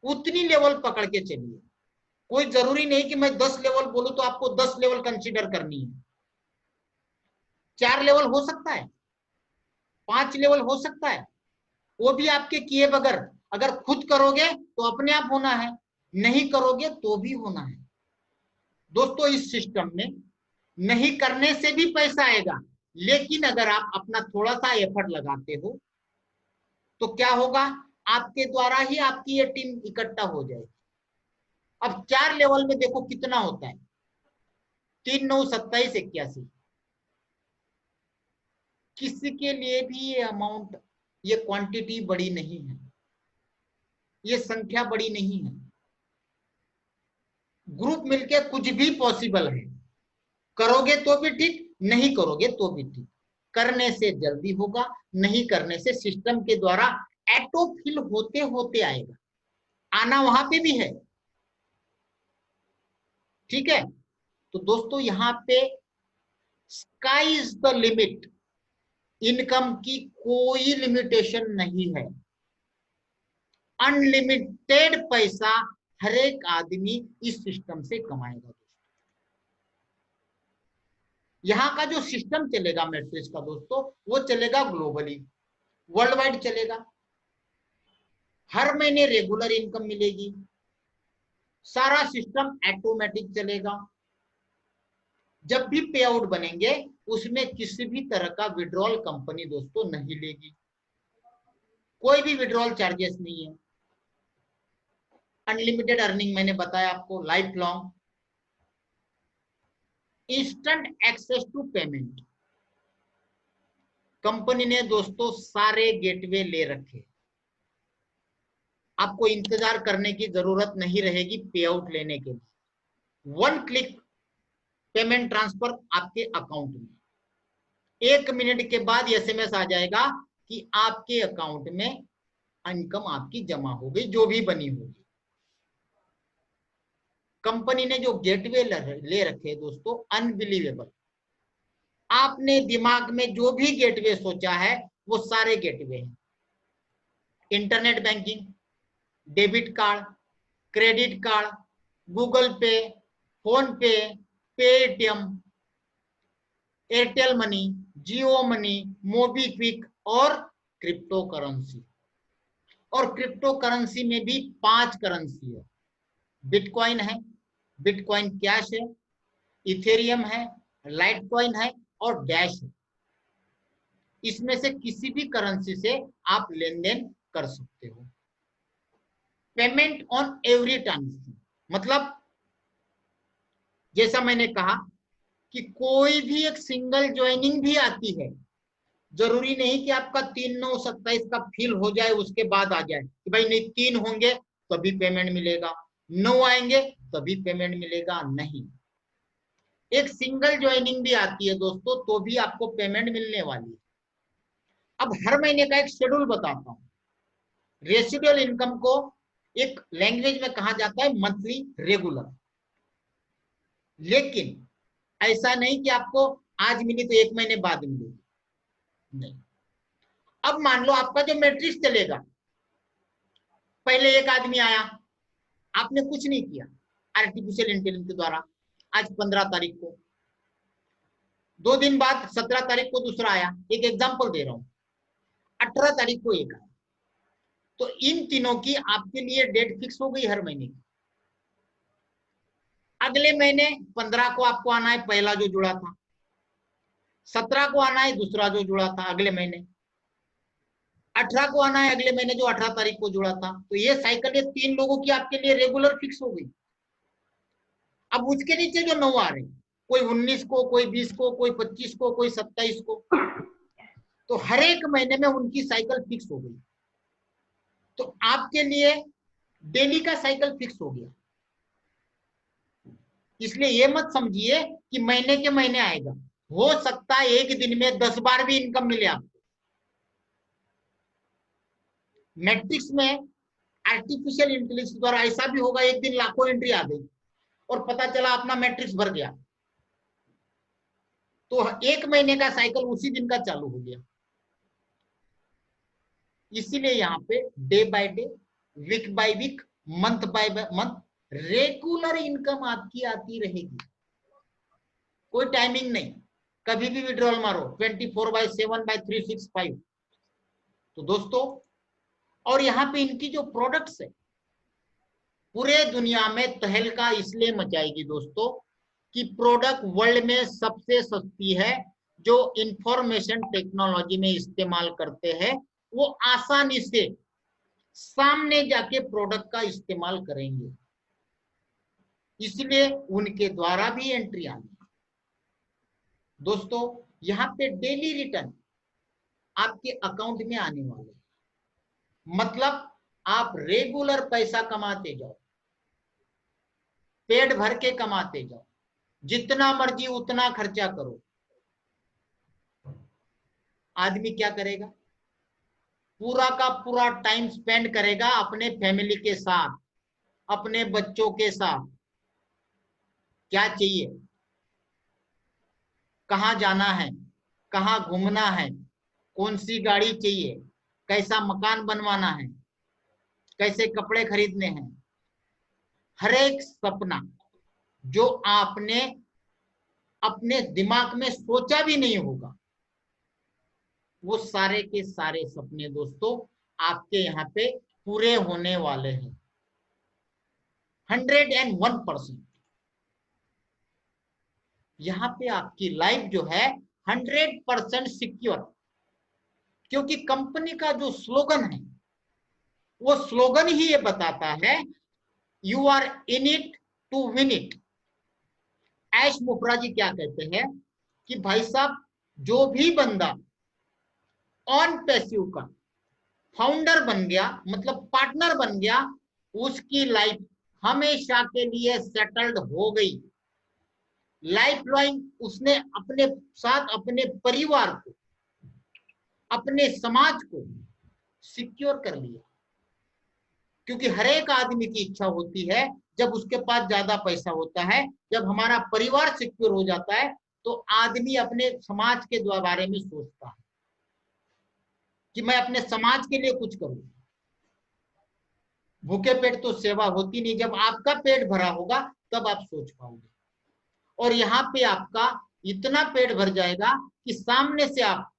उतनी लेवल पकड़ के चलिए। कोई जरूरी नहीं कि मैं 10 लेवल बोलूं तो आपको 10 लेवल कंसीडर करनी है। 4 लेवल हो सकता है, 5 लेवल हो सकता है, वो भी आपके किए बगैर। अगर खुद करोगे तो अपने आप होना है, नहीं करोगे तो भी होना है। दोस्तों इस सिस्टम में नहीं करने से भी पैसा आएगा, लेकिन अगर आप अपना थोड़ा सा एफर्ट लगाते हो तो क्या होगा, आपके द्वारा ही आपकी ये टीम इकट्ठा हो जाएगी। अब 4 लेवल में देखो कितना होता है, 3 9 27 81। किसी के लिए भी ये अमाउंट, ये क्वांटिटी बड़ी नहीं है, ये संख्या बड़ी नहीं है। ग्रुप मिलके कुछ भी पॉसिबल है। करोगे तो भी ठीक, नहीं करोगे तो भी ठीक। करने से जल्दी होगा, नहीं करने से सिस्टम के द्वारा एटोफिल होते होते आएगा। आना वहां पे भी है, ठीक है। तो दोस्तों यहाँ पे sky is the limit, income की कोई लिमिटेशन नहीं है। अनलिमिटेड पैसा हर एक आदमी इस सिस्टम से कमाएगा। यहाँ का जो सिस्टम चलेगा मैट्रिक्स का दोस्तों, वो चलेगा ग्लोबली, वर्ल्ड वाइड चलेगा। हर महीने रेगुलर इनकम मिलेगी, सारा सिस्टम ऑटोमेटिक चलेगा। जब भी पे आउट बनेंगे उसमें किसी भी तरह का विड्रॉल कंपनी दोस्तों नहीं लेगी, कोई भी विड्रॉल चार्जेस नहीं है। अनलिमिटेड अर्निंग मैंने बताया आपको, life long, instant access to payment. Company ने दोस्तों सारे गेटवे ले रखे, आपको इंतजार करने की जरूरत नहीं रहेगी पे आउट लेने के लिए। 1 क्लिक पेमेंट ट्रांसफर आपके अकाउंट में, 1 मिनट के बाद एसएमएस आ जाएगा कि आपके अकाउंट में इनकम आपकी जमा हो गई, जो भी बनी होगी। कंपनी ने जो गेटवे ले रखे दोस्तों, अनबिलीवेबल। आपने दिमाग में जो भी गेटवे सोचा है वो सारे गेटवे हैं। Internet banking, debit card, credit card, Google पे, फोन पे, पेटीएम, एयरटेल मनी, जियो मनी, मोबीक्विक और क्रिप्टो करेंसी। और क्रिप्टो करेंसी में भी 5 करेंसी है। बिटकॉइन है, बिटकॉइन कैश है, इथेरियम है, लाइटकॉइन है और डैश है। इसमें से किसी भी करेंसी से आप लेन देन कर सकते हो। पेमेंट ऑन एवरी ट्रांजेक्शन, मतलब जैसा मैंने कहा कि कोई भी एक सिंगल ज्वाइनिंग भी आती है, जरूरी नहीं कि आपका 3/9/27 का फिल हो जाए उसके बाद आ जाए कि भाई नहीं 3 होंगे तभी पेमेंट मिलेगा, 9 आएंगे तभी पेमेंट मिलेगा, नहीं। एक सिंगल ज्वाइनिंग भी आती है दोस्तों तो भी आपको पेमेंट मिलने वाली है। अब हर महीने का एक शेड्यूल बताता हूं। रेसिडुअल इनकम को एक लैंग्वेज में कहा जाता है मंथली रेगुलर, लेकिन ऐसा नहीं कि आपको आज मिली तो 1 महीने बाद मिलेगी, नहीं। अब मान लो आपका जो मैट्रिक्स चलेगा, पहले एक आदमी आया, आपने कुछ नहीं किया आर्टिफिशियल इंटेलिजेंस के द्वारा, आज 15 तारीख को, 2 दिन बाद 17 तारीख को दूसरा आया, एक एग्जांपल दे रहा हूं, 18 तारीख को एक आया। तो इन तीनों की आपके लिए डेट फिक्स हो गई हर महीने की। अगले महीने 15 को आपको आना है पहला जो जुड़ा था, 17 को आना है दूसरा जो जुड़ा था अगले महीने, 18 को आना है अगले महीने जो 18 तारीख को जुड़ा था। तो ये साइकिल ये 3 लोगों की आपके लिए रेगुलर फिक्स हो गई। अब उसके नीचे जो 9 आ रहे, कोई 19 को, कोई 20 को, कोई 25 को, कोई 27 को, तो हर एक महीने में उनकी साइकिल फिक्स हो गई। तो आपके लिए डेली का साइकिल फिक्स हो गया। इसलिए ये मत समझिए कि महीने के महीने आएगा, हो सकता है एक दिन में 10 बार भी इनकम मिले आपको। मैट्रिक्स में आर्टिफिशियल इंटेलिजेंस द्वारा ऐसा भी होगा, एक दिन लाखों एंट्री आ गई और पता चला अपना मैट्रिक्स भर गया, तो 1 महीने का साइकिल उसी दिन का चालू हो गया। इसीलिए यहाँ पे day by day, week by week, month by month regular income आपकी आती रहेगी। कोई टाइमिंग नहीं, कभी भी विड्रॉल मारो, 24/7/365। तो दोस्तों, और यहाँ पे इनकी जो प्रोडक्ट्स है पूरे दुनिया में तहलका इसलिए मचाएगी दोस्तों कि प्रोडक्ट वर्ल्ड में सबसे सस्ती है। जो इंफॉर्मेशन टेक्नोलॉजी में इस्तेमाल करते हैं वो आसानी से सामने जाके प्रोडक्ट का इस्तेमाल करेंगे, इसलिए उनके द्वारा भी एंट्री आनी। दोस्तों, यहाँ पे डेली रिटर्न आपके अकाउंट में आने वाले, मतलब आप रेगुलर पैसा कमाते जाओ, पेट भर के कमाते जाओ, जितना मर्जी उतना खर्चा करो। आदमी क्या करेगा, पूरा का पूरा टाइम स्पेंड करेगा अपने फैमिली के साथ, अपने बच्चों के साथ। क्या चाहिए, कहाँ जाना है, कहाँ घूमना है, कौन सी गाड़ी चाहिए, कैसा मकान बनवाना है, कैसे कपड़े खरीदने हैं, हर एक सपना जो आपने अपने दिमाग में सोचा भी नहीं होगा, वो सारे के सारे सपने दोस्तों आपके यहाँ पे पूरे होने वाले हैं 101%। यहाँ पे आपकी लाइफ जो है 100% सिक्योर, क्योंकि कंपनी का जो स्लोगन है वो स्लोगन ही ये बताता है you are in it to win it. ऐश मुफ्रा जी क्या कहते हैं कि भाई साहब, जो भी बंदा ऑन पैसिव का फाउंडर बन गया, मतलब पार्टनर बन गया, उसकी लाइफ हमेशा के लिए सेटल्ड हो गई। लाइफ लाइन उसने अपने साथ अपने परिवार को, अपने समाज को सिक्योर कर लिया। क्योंकि हर एक आदमी की इच्छा होती है, जब उसके पास ज्यादा पैसा होता है, जब हमारा परिवार सिक्योर हो जाता है, तो आदमी अपने समाज के बारे में सोचता है कि मैं अपने समाज के लिए कुछ करूं। भूखे पेट तो सेवा होती नहीं, जब आपका पेट भरा होगा तब आप सोच पाओगे। और यहाँ पे आपका इतना पेट भर जाएगा कि सामने से आप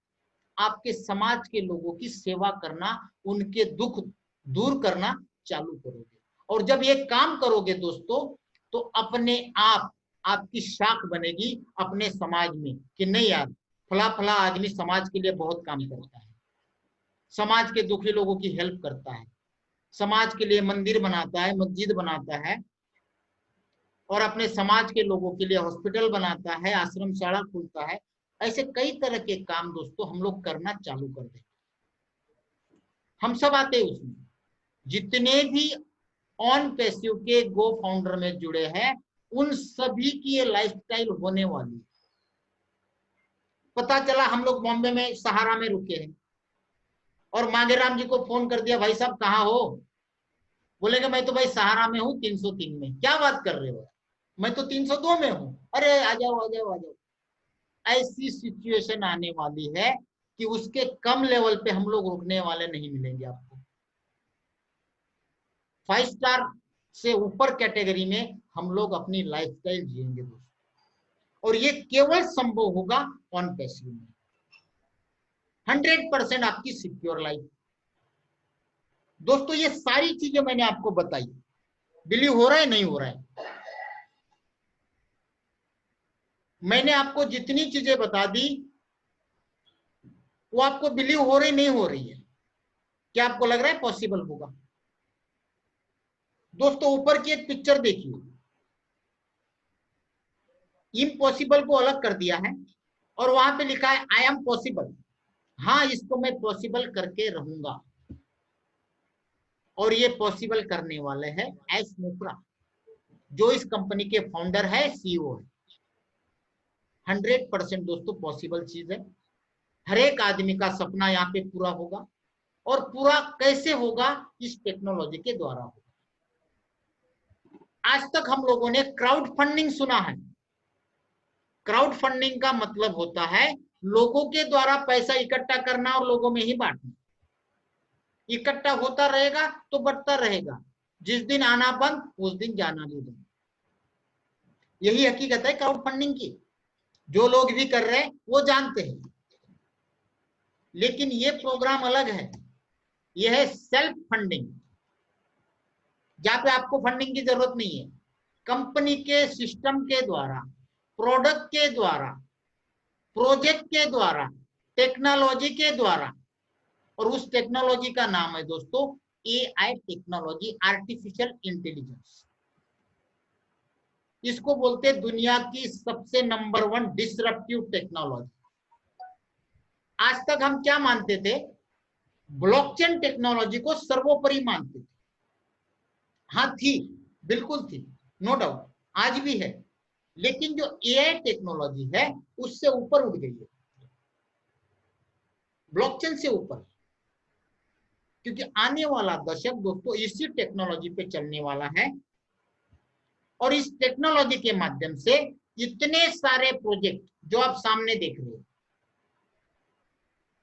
आपके समाज के लोगों की सेवा करना, उनके दुख दूर करना चालू करोगे। और जब ये काम करोगे दोस्तों, तो अपने आप आपकी शाख बनेगी अपने समाज में कि नहीं यार, फला फला आदमी समाज के लिए बहुत काम करता है, समाज के दुखी लोगों की हेल्प करता है, समाज के लिए मंदिर बनाता है, मस्जिद बनाता है, और अपने समाज के लोगों के लिए हॉस्पिटल बनाता है, आश्रम शाला खुलता है। ऐसे कई तरह के काम दोस्तों हम लोग करना चालू कर दें। हम सब आते हैं उसमें। जितने भी ऑन पैसिव के गो फाउंडर में जुड़े हैं, उन सभी की ये लाइफस्टाइल होने वाली है। पता चला हम लोग बॉम्बे में सहारा में रुके हैं और मांगेराम जी को फोन कर दिया, भाई साहब कहाँ हो? बोलेंगे मैं तो भाई सहारा में हूँ 303 में। क्या बात कर रहे हो? मैं तो 302 में हूँ। अरे आ जाओ आ जाओ आ जाओ। ऐसी सिचुएशन आने वाली है कि उसके कम लेवल पे हम लोग रुकने वाले नहीं मिलेंगे आपको। 5 स्टार से ऊपर कैटेगरी में हम लोग अपनी लाइफस्टाइल जिएंगे दोस्तों। और ये केवल संभव होगा ऑन पैसिव में। 100% आपकी सिक्योर लाइफ। दोस्तों ये सारी चीजें मैंने आपको बताई, बिलीव हो रहा है नहीं हो रहा है? मैंने आपको जितनी चीजें बता दी वो आपको बिलीव हो रही नहीं हो रही है? क्या आपको लग रहा है पॉसिबल होगा? दोस्तों ऊपर की एक पिक्चर देखिए, इम्पॉसिबल को अलग कर दिया है और वहां पे लिखा है आई एम पॉसिबल। हाँ, इसको मैं पॉसिबल करके रहूंगा। और ये पॉसिबल करने वाले हैं एस मुफ्रा, जो इस कंपनी के फाउंडर है, सीईओ है। 100% दोस्तों पॉसिबल चीज है। हर एक आदमी का सपना यहाँ पे पूरा होगा। और पूरा कैसे होगा? इस टेक्नोलॉजी के द्वारा होगा। आज तक हम लोगों ने क्राउड फंडिंग सुना है। क्राउड फंडिंग का मतलब होता है लोगों के द्वारा पैसा इकट्ठा करना और लोगों में ही बांटना। इकट्ठा होता रहेगा तो बढ़ता रहेगा, जिस दिन आना बंद उस दिन जाना भी बंद। यही हकीकत है क्राउड फंडिंग की। जो लोग भी कर रहे हैं वो जानते हैं। लेकिन ये प्रोग्राम अलग है। यह है सेल्फ फंडिंग, जहां पे आपको फंडिंग की जरूरत नहीं है। कंपनी के सिस्टम के द्वारा, प्रोडक्ट के द्वारा, प्रोजेक्ट के द्वारा, टेक्नोलॉजी के द्वारा। और उस टेक्नोलॉजी का नाम है दोस्तों एआई टेक्नोलॉजी, आर्टिफिशियल इंटेलिजेंस। इसको बोलते हैं दुनिया की सबसे नंबर 1 डिसरप्टिव टेक्नोलॉजी। आज तक हम क्या मानते थे? ब्लॉकचेन टेक्नोलॉजी को सर्वोपरि मानते थे। हाँ थी, बिल्कुल थी, नो डाउट, आज भी है। लेकिन जो एआई टेक्नोलॉजी है उससे ऊपर उठ गई है, ब्लॉकचेन से ऊपर। क्योंकि आने वाला दशक दोस्तों इसी टेक्नोलॉजी पे चलने वाला है। और इस टेक्नोलॉजी के माध्यम से इतने सारे प्रोजेक्ट जो आप सामने देख रहे हो,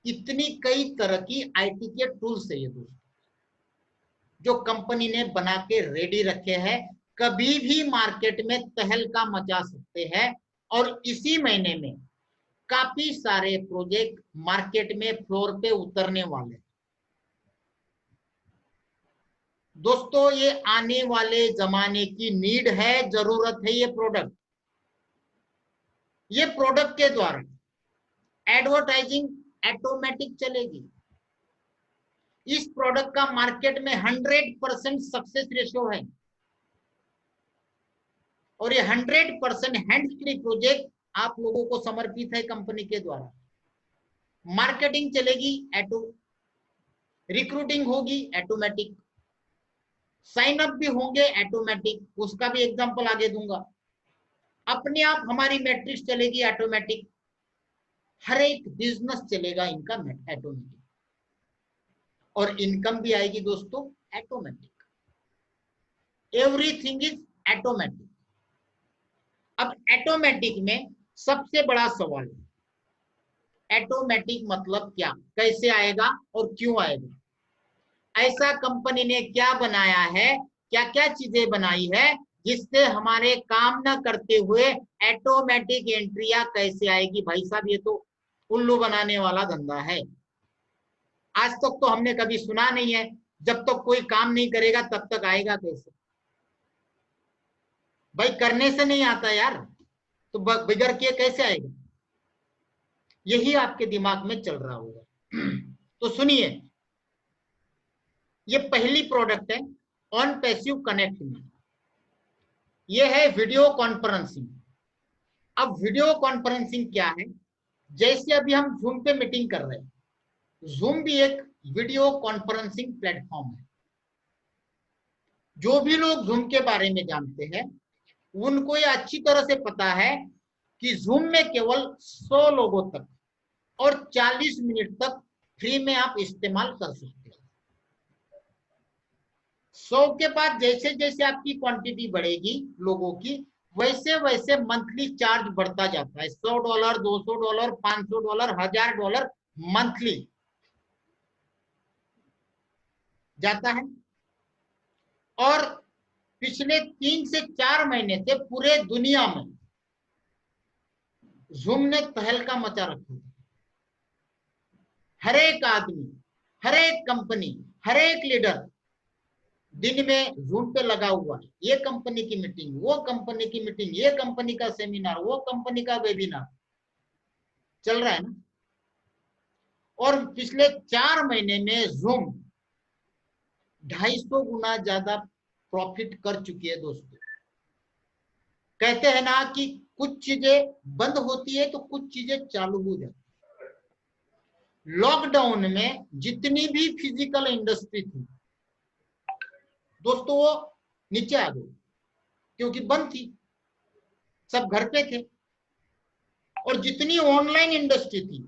इतनी कई तरह की आईटी के टूल्स है ये दोस्तों, जो कंपनी ने बना के रेडी रखे हैं। कभी भी मार्केट में तहलका मचा सकते हैं। और इसी महीने में काफी सारे प्रोजेक्ट मार्केट में फ्लोर पे उतरने वाले। दोस्तों ये आने वाले जमाने की नीड है, जरूरत है। ये प्रोडक्ट के द्वारा एडवर्टाइजिंग ऑटोमेटिक चलेगी। इस प्रोडक्ट का मार्केट में 100% सक्सेस रेशियो है। और ये 100% हैंड्स फ्री प्रोजेक्ट आप लोगों को समर्पित है कंपनी के द्वारा। मार्केटिंग चलेगी ऑटो, रिक्रूटिंग होगी ऑटोमेटिक, साइन अप भी होंगे ऑटोमेटिक, उसका भी एग्जांपल आगे दूंगा। अपने आप हमारी मैट्रिक्स चलेगी ऑटोमेटिक, हर एक बिजनेस चलेगा इनका ऑटोमेटिक, और इनकम भी आएगी दोस्तों ऑटोमेटिक। Everything is automatic. अब ऑटोमेटिक में सबसे बड़ा सवाल, ऑटोमेटिक मतलब क्या, कैसे आएगा और क्यों आएगा? ऐसा कंपनी ने क्या बनाया है, क्या क्या चीजें बनाई है जिससे हमारे काम न करते हुए ऑटोमेटिक एंट्रिया कैसे आएगी? भाई साहब ये तो उल्लू बनाने वाला धंधा है। आज तक तो हमने कभी सुना नहीं है। जब तक कोई काम नहीं करेगा तब तक आएगा कैसे? भाई करने से नहीं आता यार, तो बगैर किए कैसे आएगा? यही आपके दिमाग में चल रहा होगा। तो सुनिए, ये पहली प्रोडक्ट है ऑन पैसिव कनेक्ट में, ये है वीडियो कॉन्फ्रेंसिंग। अब वीडियो कॉन्फ्रेंसिंग क्या है? जैसे अभी हम जूम पे मीटिंग कर रहे हैं, जूम भी एक वीडियो कॉन्फ्रेंसिंग प्लेटफॉर्म है। जो भी लोग जूम के बारे में जानते हैं उनको ये अच्छी तरह से पता है कि जूम में केवल 100 लोगों तक और 40 मिनट तक फ्री में आप इस्तेमाल कर सकते हैं। 100 के बाद जैसे जैसे आपकी क्वांटिटी बढ़ेगी लोगों की, वैसे वैसे मंथली चार्ज बढ़ता जाता है। $100, $200, $500, $1000 मंथली जाता है। और पिछले 3 से 4 महीने से पूरे दुनिया में जूम ने तहलका मचा रखा है। हर एक आदमी, हर एक कंपनी, हर एक लीडर दिन में जूम पे लगा हुआ है। ये कंपनी की मीटिंग, वो कंपनी की मीटिंग, ये कंपनी का सेमिनार, वो कंपनी का वेबिनार चल रहा है ना। और पिछले 4 महीने में जूम 250 गुना ज्यादा प्रॉफिट कर चुकी है दोस्तों। कहते हैं ना कि कुछ चीजें बंद होती है तो कुछ चीजें चालू हो जाती है। लॉकडाउन में जितनी भी फिजिकल इंडस्ट्री थी दोस्तों वो नीचे आ गई, क्योंकि बंद थी, सब घर पे थे। और जितनी ऑनलाइन इंडस्ट्री थी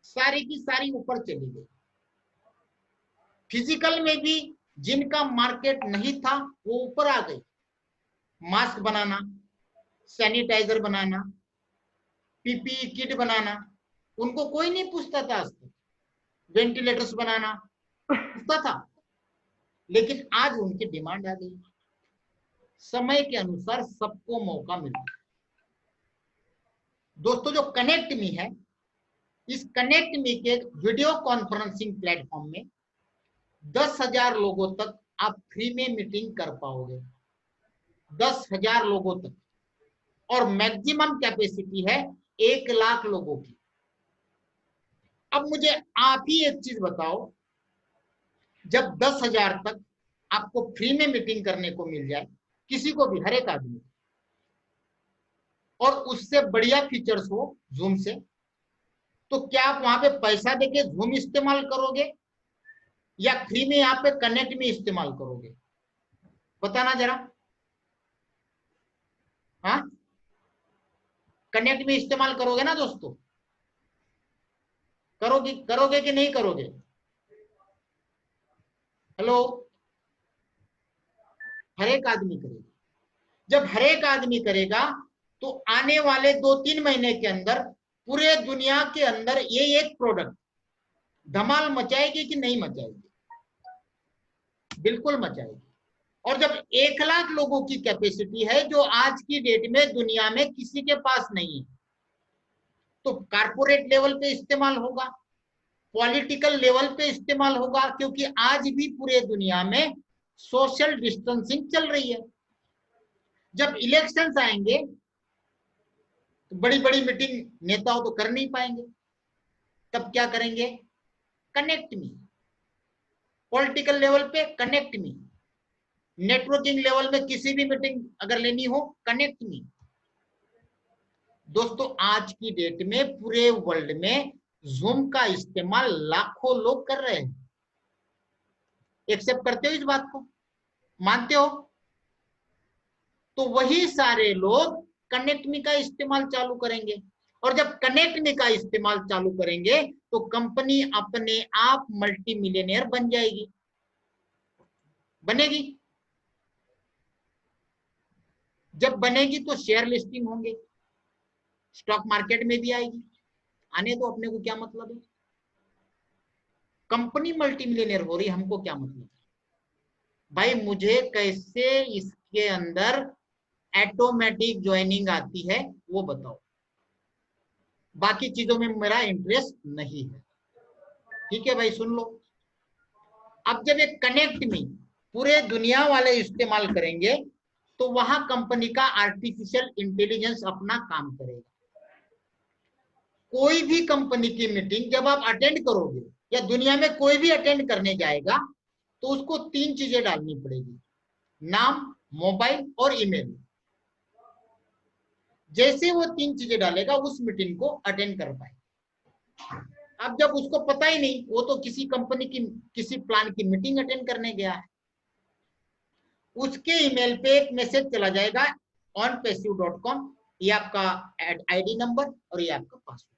सारी की सारी ऊपर चली गई। फिजिकल में भी जिनका मार्केट नहीं था वो ऊपर आ गई। मास्क बनाना, सैनिटाइजर बनाना, पीपीई किट बनाना, उनको कोई नहीं पूछता था आज तक। वेंटिलेटर्स बनाना पूछता था, लेकिन आज उनकी डिमांड आ गई। समय के अनुसार सबको मौका मिला। दोस्तों जो कनेक्ट मी है, इस कनेक्ट मी के वीडियो कॉन्फ्रेंसिंग प्लेटफॉर्म में 10,000 लोगों तक आप फ्री में मीटिंग कर पाओगे। 10,000 लोगों तक, और मैक्सिमम कैपेसिटी है 1 लाख लोगों की। अब मुझे आप ही एक चीज बताओ, जब 10,000 तक आपको फ्री में मीटिंग करने को मिल जाए, किसी को भी, हर एक आदमी, और उससे बढ़िया फीचर्स हो जूम से, तो क्या आप वहां पे पैसा देके जूम इस्तेमाल करोगे या फ्री में यहाँ पे कनेक्ट में इस्तेमाल करोगे? बताना जरा। हाँ, कनेक्ट में इस्तेमाल करोगे ना दोस्तों? करोगे, करोगे कि नहीं करोगे? हेलो, हर एक आदमी करेगा। जब हर एक आदमी करेगा तो आने वाले 2-3 महीने के अंदर पूरे दुनिया के अंदर ये एक प्रोडक्ट धमाल मचाएगी कि नहीं मचाएगी? बिल्कुल मचाएगी। और जब 1 लाख लोगों की कैपेसिटी है, जो आज की डेट में दुनिया में किसी के पास नहीं है, तो कारपोरेट लेवल पे इस्तेमाल होगा, पॉलिटिकल लेवल पे इस्तेमाल होगा, क्योंकि आज भी पूरे दुनिया में सोशल डिस्टेंसिंग चल रही है। जब इलेक्शंस आएंगे तो बड़ी बड़ी मीटिंग नेताओं तो कर नहीं पाएंगे, तब क्या करेंगे? Connect me. पॉलिटिकल लेवल पे कनेक्ट मी, नेटवर्किंग लेवल में किसी भी मीटिंग अगर लेनी हो, कनेक्ट मी। दोस्तों आज की डेट में पूरे वर्ल्ड में जूम का इस्तेमाल लाखों लोग कर रहे हैं। एक्सेप्ट करते हो इस बात को, मानते हो? तो वही सारे लोग कनेक्ट मी का इस्तेमाल चालू करेंगे, और जब कनेक्ट मी का इस्तेमाल चालू करेंगे तो कंपनी अपने आप मल्टी मिलियनेयर बन जाएगी, बनेगी। जब बनेगी तो शेयर लिस्टिंग होंगे, स्टॉक मार्केट में भी आएगी, आने तो अपने को क्या मतलब है? कंपनी मल्टी मिलियनेयर हो रही, हमको क्या मतलब? भाई मुझे कैसे इसके अंदर ऑटोमेटिक ज्वाइनिंग आती है वो बताओ, बाकी चीजों में मेरा इंटरेस्ट नहीं है। ठीक है भाई, सुन लो। अब जब एक कनेक्ट मी पूरे दुनिया वाले इस्तेमाल करेंगे तो वहां कंपनी का आर्टिफिशियल इंटेलिजेंस अपना काम करेगा। कोई भी कंपनी की मीटिंग जब आप अटेंड करोगे या दुनिया में कोई भी अटेंड करने जाएगा तो उसको 3 चीजें डालनी पड़ेगी, नाम, मोबाइल और ईमेल। जैसे वो 3 चीजें डालेगा उस मीटिंग को अटेंड कर पाए। अब जब उसको पता ही नहीं, वो तो किसी कंपनी की किसी प्लान की मीटिंग अटेंड करने गया है, उसके ईमेल पे एक मैसेज चला जाएगा onpassive.com, ये आपका आईडी नंबर और ये आपका पासवर्ड।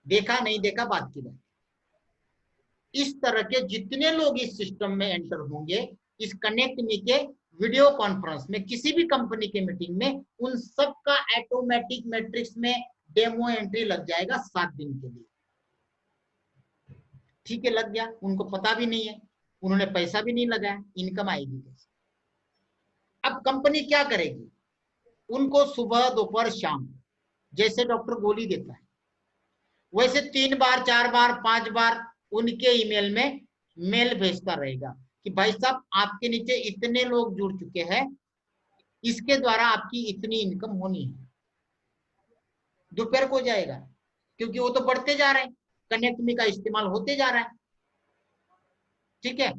देखा नहीं देखा बात की बात। इस तरह के जितने लोग इस सिस्टम में एंटर होंगे इस कनेक्ट मी के वीडियो कॉन्फ्रेंस में, किसी भी कंपनी के मीटिंग में, उन सब का ऑटोमेटिक मैट्रिक्स में डेमो एंट्री लग जाएगा 7 दिन के लिए। ठीक है, लग गया, उनको पता भी नहीं है, उन्होंने पैसा भी नहीं लगाया, इनकम आएगी कैसे? अब कंपनी क्या करेगी? उनको सुबह दोपहर शाम जैसे डॉक्टर गोली देता है वैसे 3 बार 4 बार 5 बार उनके ईमेल में मेल भेजता रहेगा कि भाई साहब आपके नीचे इतने लोग जुड़ चुके हैं, इसके द्वारा आपकी इतनी इनकम होनी है। दोपहर को जाएगा क्योंकि वो तो बढ़ते जा रहे हैं, कनेक्ट मी का इस्तेमाल होते जा रहा है। ठीक है,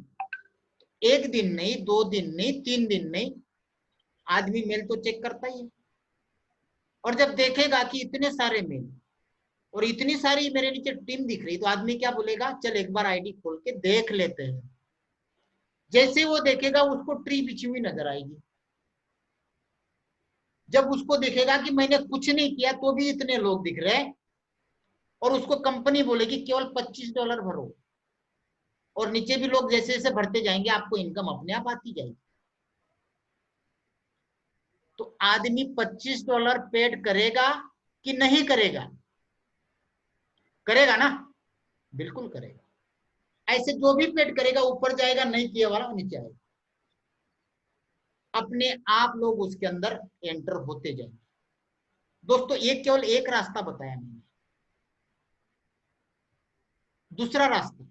1 दिन नहीं, 2 दिन नहीं, 3 दिन नहीं, आदमी मेल तो चेक करता ही है। और जब देखेगा कि इतने सारे मेल और इतनी सारी मेरे नीचे टीम दिख रही तो आदमी क्या बोलेगा, चल एक बार आईडी खोल के देख लेते हैं। जैसे वो देखेगा उसको ट्री बिछी हुई नजर आएगी। जब उसको देखेगा कि मैंने कुछ नहीं किया तो भी इतने लोग दिख रहे हैं, और उसको कंपनी बोलेगी केवल $25 भरो, और नीचे भी लोग जैसे जैसे भरते जाएंगे आपको इनकम अपने आप आती जाएगी। तो आदमी $25 पेड करेगा कि नहीं करेगा? करेगा ना, बिल्कुल करेगा। ऐसे जो भी पेड करेगा ऊपर जाएगा, नहीं किया वाला नीचे आएगा। अपने आप लोग उसके अंदर एंटर होते जाएंगे। दोस्तों ये केवल एक रास्ता बताया मैंने। दूसरा रास्ता,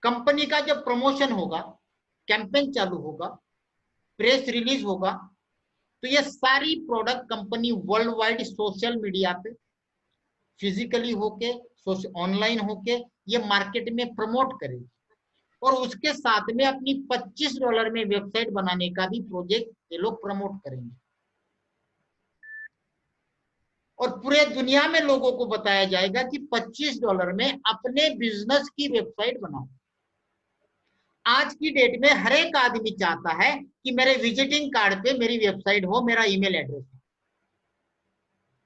कंपनी का जब प्रमोशन होगा, कैंपेन चालू होगा, प्रेस रिलीज होगा, तो ये सारी product company world wide social media पे फिजिकली होके, ऑनलाइन होके ये मार्केट में प्रमोट करेगी, और उसके साथ में अपनी $25 में वेबसाइट बनाने का भी प्रोजेक्ट ये लोग प्रमोट करेंगे, और पूरे दुनिया में लोगों को बताया जाएगा कि $25 में अपने बिजनेस की वेबसाइट बनाओ। आज की डेट में हर एक आदमी चाहता है कि मेरे विजिटिंग कार्ड पे मेरी वेबसाइट हो, मेरा ईमेल एड्रेस हो,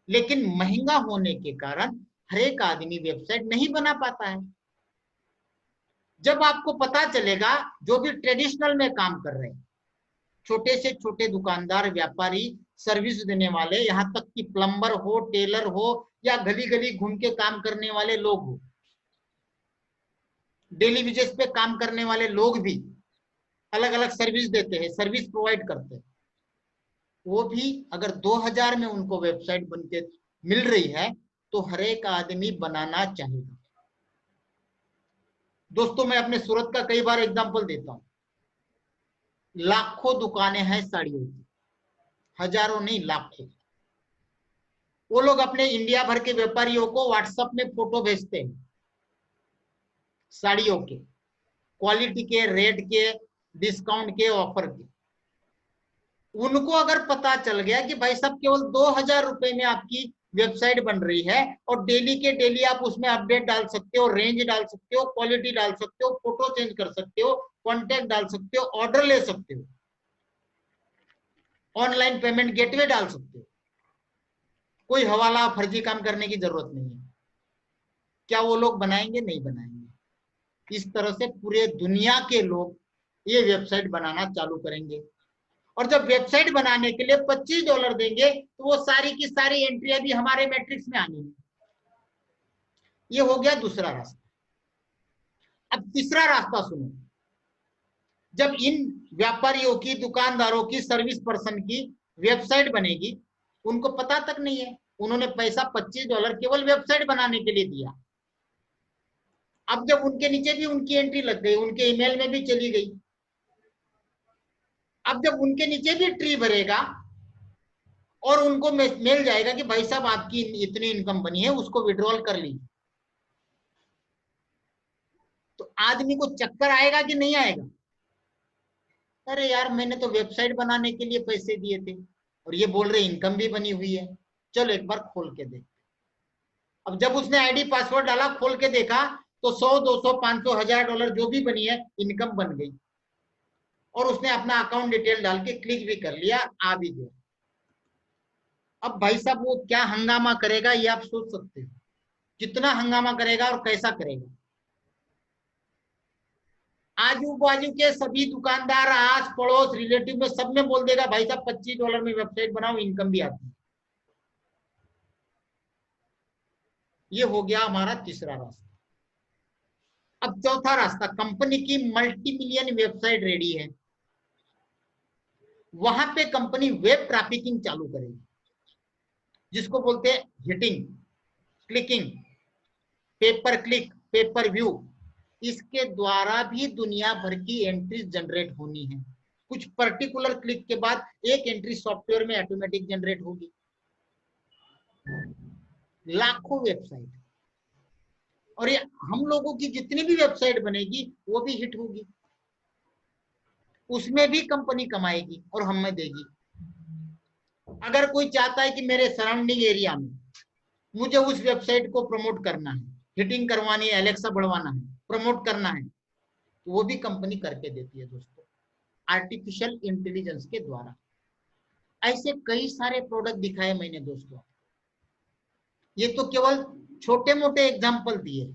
लेकिन महंगा होने के कारण हर एक आदमी वेबसाइट नहीं बना पाता है। जब आपको पता चलेगा, जो भी ट्रेडिशनल में काम कर रहे हैं, छोटे से छोटे दुकानदार, व्यापारी, सर्विस देने वाले, यहां तक कि प्लम्बर हो, टेलर हो, या गली गली घूम के काम करने वाले लोग हो, डेली बेसिस पे काम करने वाले लोग भी अलग अलग सर्विस देते हैं, सर्विस प्रोवाइड करते हैं, वो भी अगर 2000 में उनको वेबसाइट बनके मिल रही है तो हर एक आदमी बनाना चाहेगा। दोस्तों मैं अपने सूरत का कई बार एग्जांपल देता हूं। लाखों दुकानें हैं साड़ियों की, हजारों नहीं लाखों। वो लोग अपने इंडिया भर के व्यापारियों को व्हाट्सएप में फोटो भेजते हैं साड़ियों के, क्वालिटी के, रेट के, डिस्काउंट के, ऑफर के। उनको अगर पता चल गया कि भाई साहब केवल 2000 रुपए में आपकी वेबसाइट बन रही है और डेली के डेली आप उसमें अपडेट डाल सकते हो, रेंज डाल सकते हो, क्वालिटी डाल सकते हो, फोटो चेंज कर सकते हो, कॉन्टेक्ट डाल सकते हो, ऑर्डर ले सकते हो, ऑनलाइन पेमेंट गेटवे डाल सकते हो, कोई हवाला फर्जी काम करने की जरूरत नहीं है। क्या वो लोग बनाएंगे? नहीं बनाएंगे। इस तरह से पूरे दुनिया के लोग ये वेबसाइट बनाना चालू करेंगे। और जब वेबसाइट बनाने के लिए $25 देंगे तो वो सारी की सारी एंट्रियां भी हमारे मैट्रिक्स में आनी है। ये हो गया दूसरा रास्ता। अब तीसरा रास्ता सुनो। जब इन व्यापारियों की, दुकानदारों की, सर्विस पर्सन की वेबसाइट बनेगी, उनको पता तक नहीं है, उन्होंने पैसा $25 केवल वेबसाइट बनाने के लिए दिया। अब जब उनके नीचे भी उनकी एंट्री लग गई, उनके ईमेल में भी चली गई, अब जब उनके नीचे भी ट्री भरेगा और उनको मेल जाएगा कि भाई साहब आपकी इतनी इनकम बनी है, उसको विड्रॉल कर लीजिए, तो आदमी को चक्कर आएगा कि नहीं आएगा? अरे यार, मैंने तो वेबसाइट बनाने के लिए पैसे दिए थे और ये बोल रहे इनकम भी बनी हुई है, चलो एक बार खोल के देखते। अब जब उसने आईडी पासवर्ड डाला, खोल के देखा, तो 100, 200, 500, $1000 जो भी बनी है, इनकम बन गई। और उसने अपना अकाउंट डिटेल डाल के क्लिक भी कर लिया, आ भी गया। अब भाई साहब वो क्या हंगामा करेगा ये आप सोच सकते हो, कितना हंगामा करेगा और कैसा करेगा। आजू बाजू के सभी दुकानदार, आस पड़ोस, रिलेटिव में सब में बोल देगा भाई साहब $25 में वेबसाइट बनाओ, इनकम भी आती है। ये हो गया हमारा तीसरा रास्ता। अब चौथा रास्ता, कंपनी की मल्टी मिलियन वेबसाइट रेडी है, वहां पे कंपनी वेब ट्रैफिकिंग चालू करेगी, जिसको बोलते हैं hitting, clicking, pay per click, pay per view. इसके द्वारा भी दुनिया भर की एंट्री जनरेट होनी है। कुछ पर्टिकुलर क्लिक के बाद एक एंट्री सॉफ्टवेयर में ऑटोमेटिक जनरेट होगी। लाखों वेबसाइट, और ये हम लोगों की जितनी भी वेबसाइट बनेगी वो भी हिट होगी, उसमें भी कंपनी कमाएगी और हमें देगी। अगर कोई चाहता है कि मेरे सराउंडिंग एरिया में मुझे उस वेबसाइट को प्रमोट करना है, हिटिंग करवानी है, एलेक्सा बढ़वाना है, प्रमोट करना है, तो वो भी कंपनी करके देती है दोस्तों, आर्टिफिशियल इंटेलिजेंस के द्वारा। ऐसे कई सारे प्रोडक्ट दिखाए मैंने दोस्तों, ये तो केवल छोटे मोटे एग्जांपल दिए,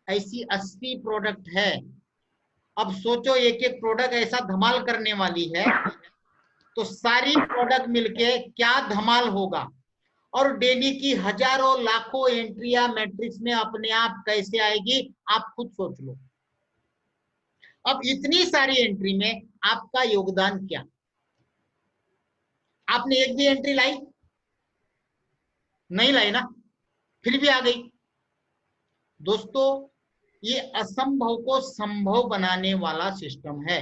ऐसी 80 प्रोडक्ट है। अब सोचो एक एक प्रोडक्ट ऐसा धमाल करने वाली है, तो सारी प्रोडक्ट मिलके क्या धमाल होगा। और डेली की हजारों लाखों एंट्रियां मैट्रिक्स में अपने आप कैसे आएगी, आप खुद सोच लो। अब इतनी सारी एंट्री में आपका योगदान क्या? आपने एक भी एंट्री लाई? नहीं लाई ना, फिर भी आ गई। दोस्तों, ये असंभव को संभव बनाने वाला सिस्टम है,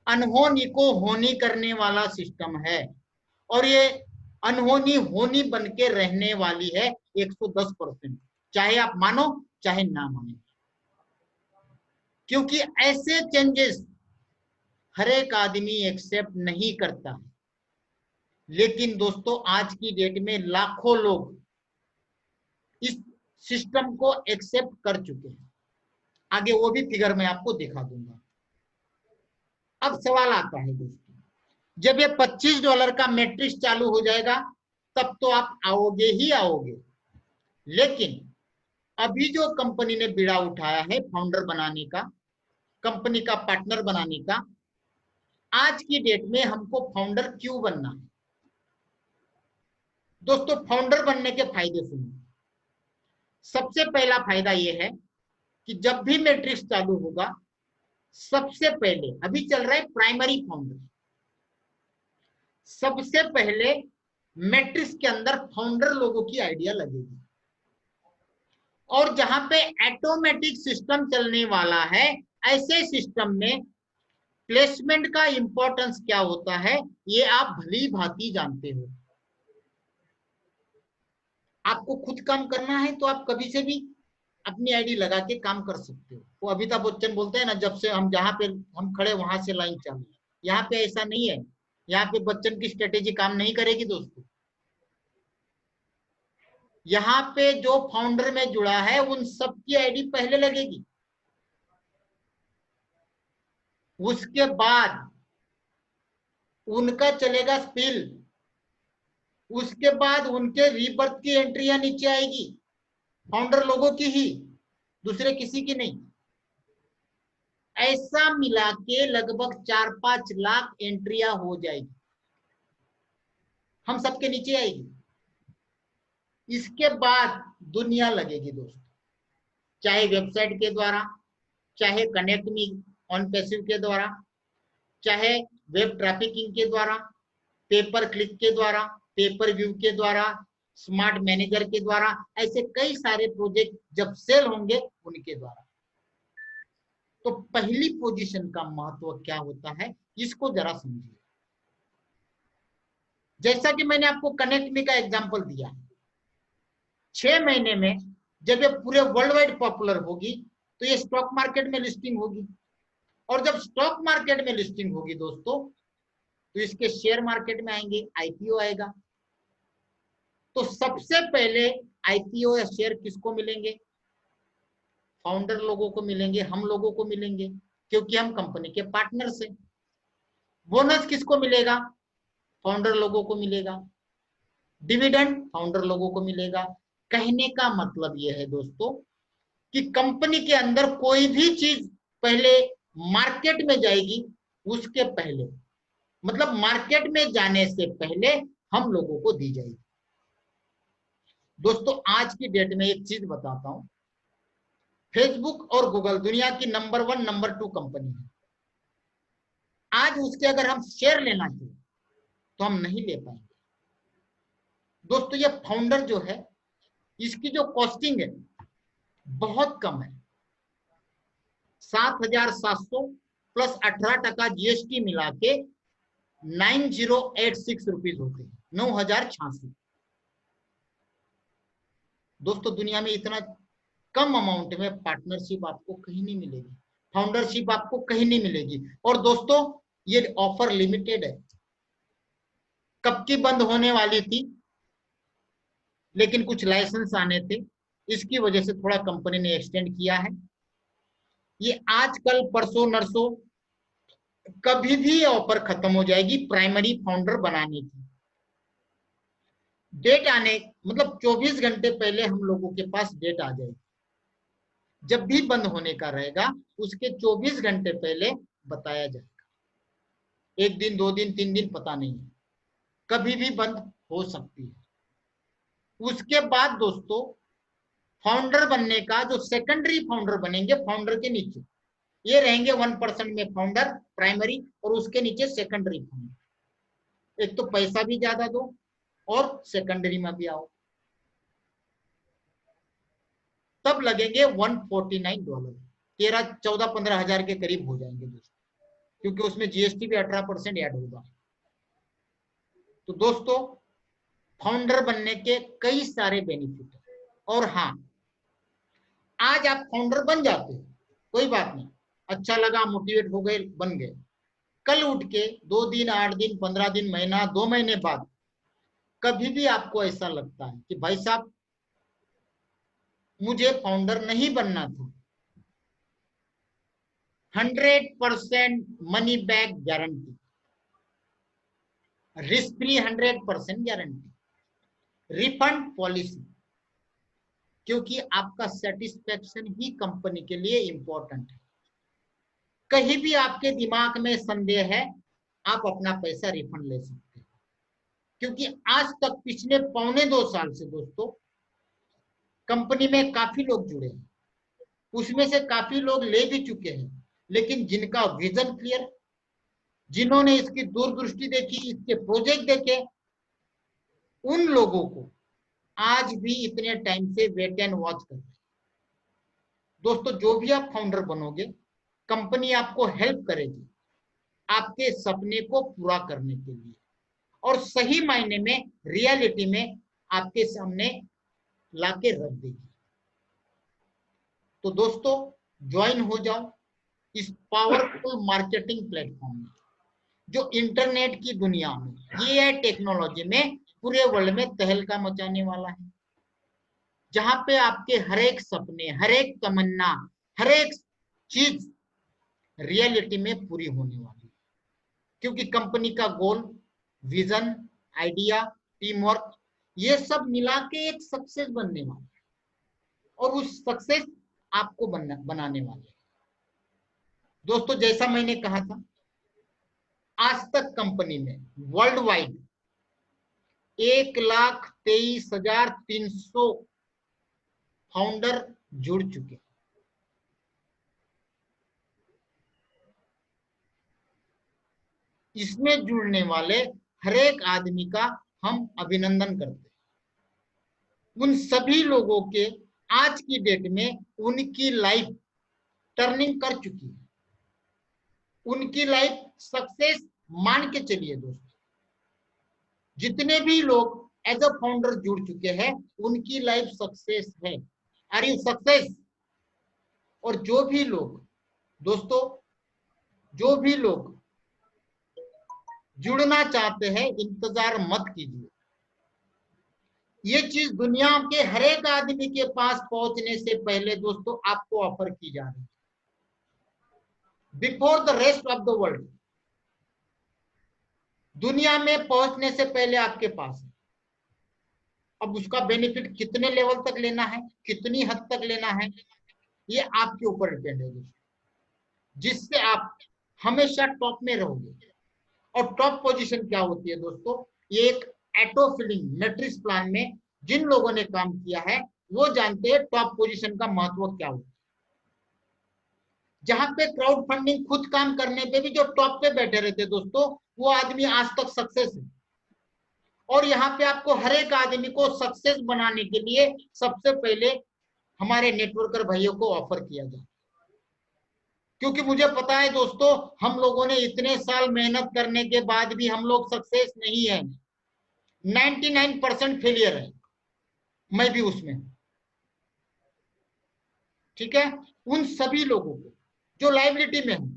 अनहोनी को होनी करने वाला सिस्टम है, और ये अनहोनी होनी बन के रहने वाली है 110%, चाहे आप मानो चाहे ना मानो। क्योंकि ऐसे चेंजेस हर एक आदमी एक्सेप्ट नहीं करता, लेकिन दोस्तों आज की डेट में लाखों लोग इस सिस्टम को एक्सेप्ट कर चुके हैं। आगे वो भी फिगर मैं आपको दिखा दूंगा। अब सवाल आता है दोस्तों, जब ये $25 का मैट्रिक्स चालू हो जाएगा तब तो आप आओगे ही आओगे, लेकिन अभी जो कंपनी ने बीड़ा उठाया है फाउंडर बनाने का, कंपनी का पार्टनर बनाने का, आज की डेट में हमको फाउंडर क्यों बनना है? दोस्तों, फाउंडर बनने के फायदे सुनो। सबसे पहला फायदा यह है कि जब भी मैट्रिक्स चालू होगा, सबसे पहले, अभी चल रहा है प्राइमरी फाउंडर, सबसे पहले मैट्रिक्स के अंदर फाउंडर लोगों की आइडिया लगेगी। और जहां पे ऑटोमेटिक सिस्टम चलने वाला है, ऐसे सिस्टम में प्लेसमेंट का इंपॉर्टेंस क्या होता है ये आप भली भांति जानते हो। आपको खुद काम करना है तो आप कभी से भी अपनी आईडी लगा के काम कर सकते हो। वो अमिताभ बच्चन बोलते हैं ना, जब से हम जहां पे हम खड़े वहां से लाइन चालू है। यहाँ पे ऐसा नहीं है, यहाँ पे बच्चन की स्ट्रेटेजी काम नहीं करेगी दोस्तों। यहाँ पे जो फाउंडर में जुड़ा है उन सबकी आईडी पहले लगेगी, उसके बाद उनका चलेगा स्पिल, उसके बाद उनके रीबर्थ की एंट्रियां नीचे आएगी, फाउंडर लोगों की ही, दूसरे किसी की नहीं। ऐसा मिला के लगभग 4-5 लाख एंट्रियां हो जाएगी, हम सबके नीचे आएगी। इसके बाद दुनिया लगेगी दोस्तों, चाहे वेबसाइट के द्वारा, चाहे कनेक्ट मी ऑन पैसिव के द्वारा, चाहे वेब ट्रैफिकिंग के द्वारा, पेपर क्लिक के द्वारा, पेपर व्यू के द्वारा, स्मार्ट मैनेजर के द्वारा, ऐसे कई सारे प्रोजेक्ट जब सेल होंगे उनके द्वारा। तो पहली पोजीशन का महत्व क्या होता है, इसको जरा समझिए। जैसा कि मैंने आपको कनेक्ट मी का एग्जांपल दिया है, 6 महीने में जब ये पूरे वर्ल्ड वाइड पॉपुलर होगी तो ये स्टॉक मार्केट में लिस्टिंग होगी, और जब स्टॉक मार्केट में लिस्टिंग होगी दोस्तों तो इसके शेयर मार्केट में आएंगे, आईपीओ आएगा। तो सबसे पहले आईपीओ या शेयर किसको मिलेंगे? फाउंडर लोगों को मिलेंगे, हम लोगों को मिलेंगे, क्योंकि हम कंपनी के पार्टनर्स हैं। बोनस किसको मिलेगा? फाउंडर लोगों को मिलेगा। डिविडेंड फाउंडर लोगों को मिलेगा। कहने का मतलब यह है दोस्तों कि कंपनी के अंदर कोई भी चीज पहले मार्केट में जाएगी, उसके पहले मतलब मार्केट में जाने से पहले हम लोगों को दी जाएगी। दोस्तों आज की डेट में एक चीज बताता हूं, फेसबुक और गूगल दुनिया की नंबर 1 नंबर 2 कंपनी है। आज उसके अगर हम शेयर लेना चाहिए तो हम नहीं ले पाएंगे दोस्तों। ये फाउंडर जो है इसकी जो कॉस्टिंग है बहुत कम है, 7,700 प्लस 18% जीएसटी मिला के 9086 रुपीज होते हैं, 9,086। दोस्तों दुनिया में इतना कम अमाउंट में पार्टनरशिप आपको कहीं नहीं मिलेगी, फाउंडरशिप आपको कहीं नहीं मिलेगी। और दोस्तों ये ऑफर लिमिटेड है, कब की बंद होने वाली थी, लेकिन कुछ लाइसेंस आने थे, इसकी वजह से थोड़ा कंपनी ने एक्सटेंड किया है। ये आज कल परसों नरसों कभी भी ऑफर खत्म हो जाएगी प्राइमरी फाउंडर बनाने की। डेट आने मतलब 24 घंटे पहले हम लोगों के पास डेट आ जाएगी, जब भी बंद होने का रहेगा उसके 24 घंटे पहले बताया जाएगा। 1 दिन 2 दिन 3 दिन पता नहीं है, कभी भी बंद हो सकती है। उसके बाद दोस्तों फाउंडर बनने का जो सेकेंडरी फाउंडर बनेंगे, फाउंडर के नीचे ये रहेंगे 1% में फाउंडर प्राइमरी, और उसके नीचे सेकेंडरी फाउंडर। एक तो पैसा भी ज्यादा दो और सेकेंडरी में भी आओ, तब लगेंगे $149, 13-14-15 हजार के करीब हो जाएंगे दोस्तों, क्योंकि उसमें जीएसटी भी 18% ऐड होगा। तो दोस्तों फाउंडर बनने के कई सारे बेनिफिट है। और हाँ, आज आप फाउंडर बन जाते हो, कोई बात नहीं, अच्छा लगा, मोटिवेट हो गए, बन गए। कल उठ के 2 दिन 8 दिन 15 दिन महीना 2 महीने बाद कभी भी आपको ऐसा लगता है कि भाई साहब मुझे फाउंडर नहीं बनना था, 100% money back guarantee, risk free 100% guarantee, refund policy, क्योंकि आपका सेटिस्फेक्शन ही कंपनी के लिए इंपॉर्टेंट है। कहीं भी आपके दिमाग में संदेह है, आप अपना पैसा रिफंड ले सकते हैं, क्योंकि आज तक पिछले 1.25 साल से दोस्तों कंपनी में काफी लोग जुड़े हैं, उसमें से काफी लोग ले भी चुके हैं, लेकिन जिनका विजन क्लियर, जिन्होंने इसकी दूरदृष्टि देखी, इसके प्रोजेक्ट देखे, उन लोगों को आज भी इतने टाइम से वेट एंड वॉच कर रहे हैं। दोस्तों जो भी आप फाउंडर बनोगे, कंपनी आपको हेल्प करेगी आपके सपने को पूरा करने के लिए, और सही मायने में रियलिटी में आपके सामने लाके रख देगी। तो दोस्तों ज्वाइन हो जाओ इस पावरफुल मार्केटिंग प्लेटफॉर्म में, जो इंटरनेट की दुनिया में, ये टेक्नोलॉजी में पूरे वर्ल्ड में तहलका मचाने वाला है, जहां पे आपके हर एक सपने, हर एक तमन्ना, हर एक चीज रियलिटी में पूरी होने वाली है। क्योंकि कंपनी का गोल, विजन, आइडिया, टीम वर्क, ये सब मिला के एक सक्सेस बनने वाला है, और उस सक्सेस आपको बनाने वाले हैं। दोस्तों जैसा मैंने कहा था, आज तक कंपनी में वर्ल्ड वाइड 1,23,300 फाउंडर जुड़ चुके। इसमें जुड़ने वाले हर एक आदमी का हम अभिनंदन करते हैं। उन सभी लोगों के आज की डेट में उनकी लाइफ टर्निंग कर चुकी है, उनकी लाइफ सक्सेस मान के चलिए दोस्तों। जितने भी लोग एज अ फाउंडर जुड़ चुके हैं, उनकी लाइफ सक्सेस है। Are you success? और जो भी लोग दोस्तों, जो भी लोग जुड़ना चाहते हैं, इंतजार मत कीजिए। ये चीज दुनिया के हर एक आदमी के पास पहुंचने से पहले दोस्तों आपको ऑफर की जा रही है, before the rest of the world. दुनिया में पहुंचने से पहले आपके पास है। अब उसका बेनिफिट कितने लेवल तक लेना है, कितनी हद तक लेना है, ये आपके ऊपर डिपेंड है दोस्तों, जिससे आप हमेशा टॉप में रहोगे। और टॉप पोजीशन क्या होती है दोस्तों? ये एक ऑटो फिलिंग मैट्रिक्स प्लान में जिन लोगों ने काम किया है वो जानते हैं टॉप पोजीशन का महत्व क्या होता है। जहां पे क्राउड फंडिंग खुद काम करने पे भी जो टॉप पे बैठे रहते दोस्तों, वो आदमी आज तक सक्सेस है। और यहाँ पे आपको हर एक आदमी को सक्सेस बनाने के लिए सबसे पहले हमारे नेटवर्कर भाइयों को ऑफर किया जाए। क्योंकि मुझे पता है दोस्तों, हम लोगों ने इतने साल मेहनत करने के बाद भी हम लोग सक्सेस नहीं है, 99% फेलियर है, मैं भी उसमें। ठीक है, उन सभी लोगों को जो लायबिलिटी में है,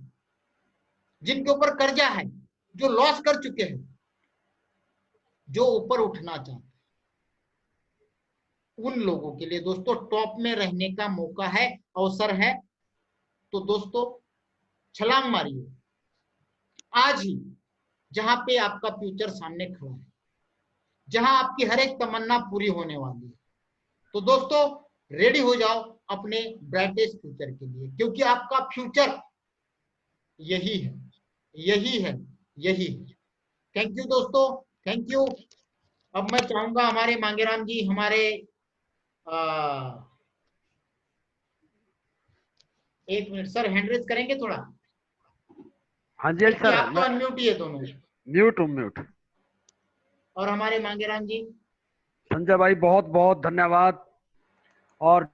जिनके ऊपर कर्जा है, जो लॉस कर चुके हैं, जो ऊपर उठना चाहते हैं, उन लोगों के लिए दोस्तों टॉप में रहने का मौका है, अवसर है। तो दोस्तों छलांग मारिए आज ही, जहां पे आपका फ्यूचर सामने खड़ा है, जहां आपकी हर एक तमन्ना पूरी होने वाली है। तो दोस्तों रेडी हो जाओ अपने ब्राइटेस्ट फ्यूचर के लिए, क्योंकि आपका फ्यूचर यही है, यही है, यही है। थैंक यू दोस्तों, थैंक यू। अब मैं चाहूंगा हमारे मांगेराम जी हमारे एक मिनट सर, हैंड रेज करेंगे थोड़ा। हाँ जी सर, आप तो अनम्यूट ही है दोनों। म्यूट। और हमारे मांगेराम जी। संजय भाई बहुत बहुत धन्यवाद। और